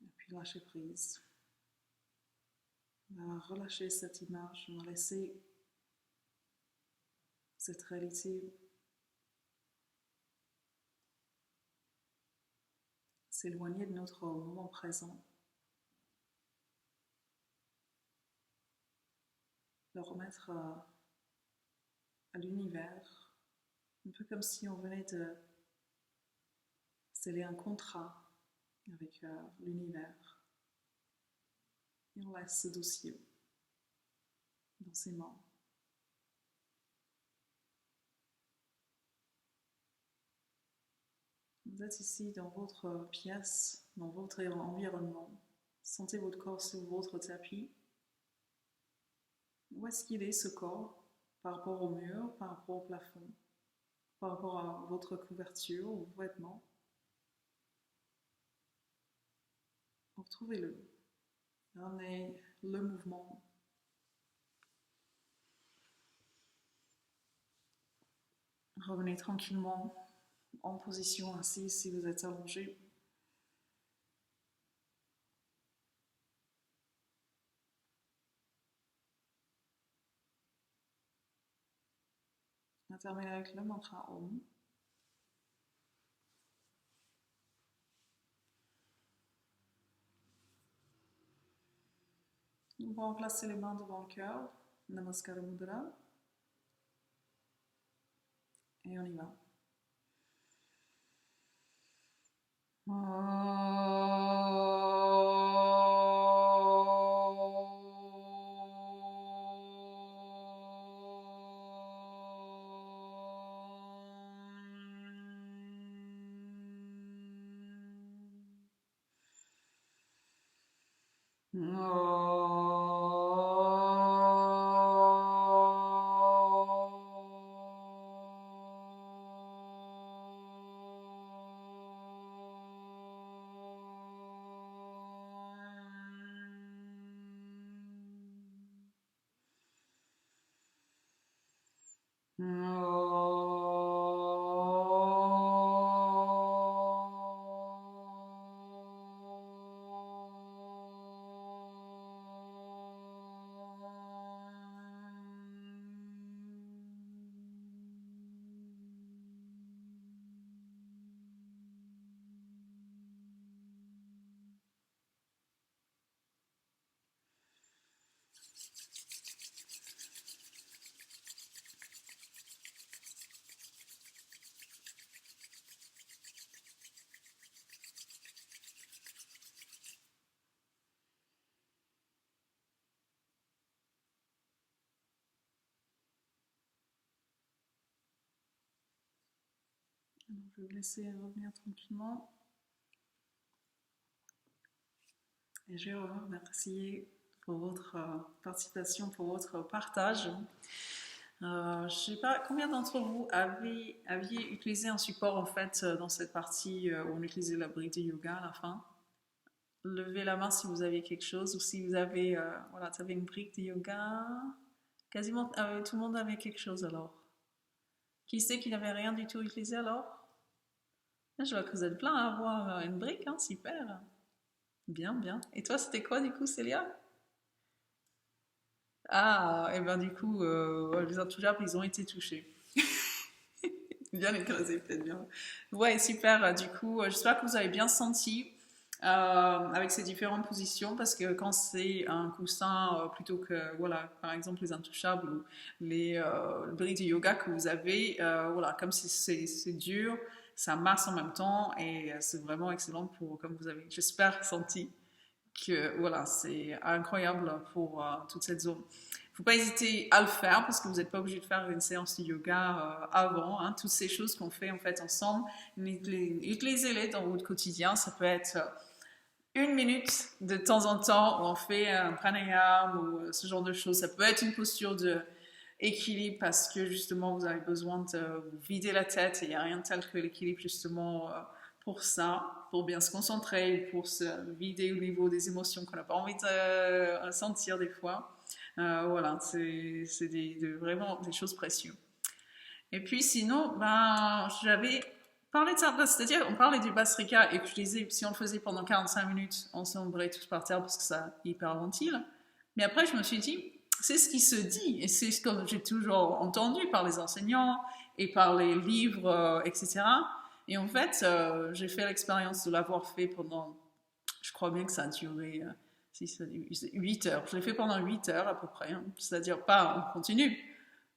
Et puis lâchez prise. On va relâcher cette image, on va laisser cette réalité s'éloigner de notre moment présent. Le remettre à l'univers, un peu comme si on venait de sceller un contrat avec l'univers. Et on laisse ce dossier dans ses mains. Vous êtes ici dans votre pièce, dans votre environnement. Sentez votre corps sur votre tapis. Où est-ce qu'il est ce corps par rapport au mur, par rapport au plafond, par rapport à votre couverture ou vos vêtements? Retrouvez-le. Ramenez le mouvement. Revenez tranquillement en position assise si vous êtes allongé. On va terminer avec le mantra Om. On va placer les mains devant le cœur, Namaskara Mudra, et on y va. Alors, je vais vous laisser revenir tranquillement. Et je vais vous remercier pour votre participation, pour votre partage. Je ne sais pas combien d'entre vous aviez utilisé un support en fait dans cette partie où on utilisait la brique de yoga à la fin. Levez la main si vous avez quelque chose ou si vous avez voilà, tu avais une brique de yoga. Quasiment tout le monde avait quelque chose alors. Qui sait qu'il n'avait rien du tout utilisé alors? Je vois que vous êtes plein à avoir une brique, hein, super. Bien, bien. Et toi, c'était quoi du coup, Célia? Ah, et ben du coup, les intouchables, ils ont été touchés. Bien écrasé, peut-être bien. Ouais, super. Du coup, j'espère que vous avez bien senti avec ces différentes positions parce que quand c'est un coussin plutôt que, voilà, par exemple les intouchables ou les briques de yoga que vous avez, voilà, comme c'est dur, ça masse en même temps et c'est vraiment excellent pour, comme vous avez, j'espère, senti que, voilà, c'est incroyable pour toute cette zone. Il ne faut pas hésiter à le faire parce que vous n'êtes pas obligé de faire une séance de yoga avant. Hein. Toutes ces choses qu'on fait en fait ensemble, utilisez-les dans votre quotidien. Ça peut être une minute de temps en temps où on fait un pranayama ou ce genre de choses. Ça peut être une posture de équilibre parce que justement vous avez besoin de vous vider la tête et il n'y a rien de tel que l'équilibre justement pour ça, pour bien se concentrer, pour se vider au niveau des émotions qu'on n'a pas envie de sentir des fois. Voilà, c'est vraiment des choses précieuses. Et puis sinon, ben, j'avais parlé de ça, c'est-à-dire on parlait du Bastrika et que je disais si on le faisait pendant 45 minutes, on s'embrayait tous par terre parce que ça hyperventile. Mais après, je me suis dit, c'est ce qui se dit et c'est ce que j'ai toujours entendu par les enseignants et par les livres, etc. Et en fait, j'ai fait l'expérience de l'avoir fait pendant, je crois bien que ça a duré 8 heures. Je l'ai fait pendant 8 heures à peu près, hein. C'est-à-dire pas en continu,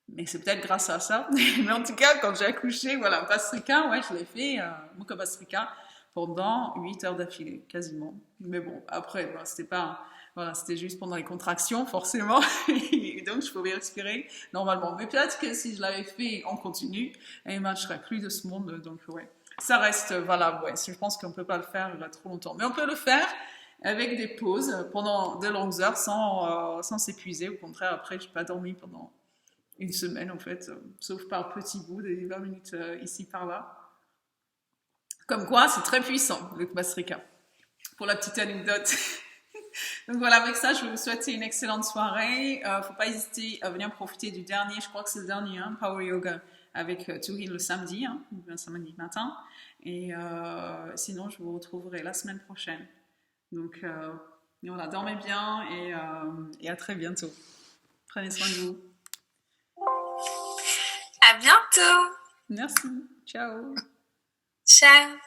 mais c'est peut-être grâce à ça. Mais en tout cas, quand j'ai accouché, voilà, Bastrika, ouais, je l'ai fait, Mukha Bastrika, pendant 8 heures d'affilée, quasiment. Mais bon, après, voilà, c'était pas, voilà, c'était juste pendant les contractions, forcément. Et donc, je pouvais respirer normalement. Mais peut-être que si je l'avais fait en continu, eh ben, je serais plus de ce monde. Donc, ouais, ça reste valable. Ouais, je pense qu'on peut pas le faire là, trop longtemps. Mais on peut le faire avec des pauses pendant de longues heures sans s'épuiser. Au contraire, après, je n'ai pas dormi pendant une semaine en fait, sauf par petits bouts, des 20 minutes ici par là. Comme quoi, c'est très puissant le Bastrika. Pour la petite anecdote. Donc voilà, avec ça, je vais vous souhaiter une excellente soirée. Faut pas hésiter à venir profiter du dernier, je crois que c'est le dernier, hein, Power Yoga avec Touhin le samedi, hein, le samedi matin. Et sinon, je vous retrouverai la semaine prochaine. Donc voilà, dormez bien et à très bientôt. Prenez soin de vous. À bientôt. Merci. Ciao. Ciao.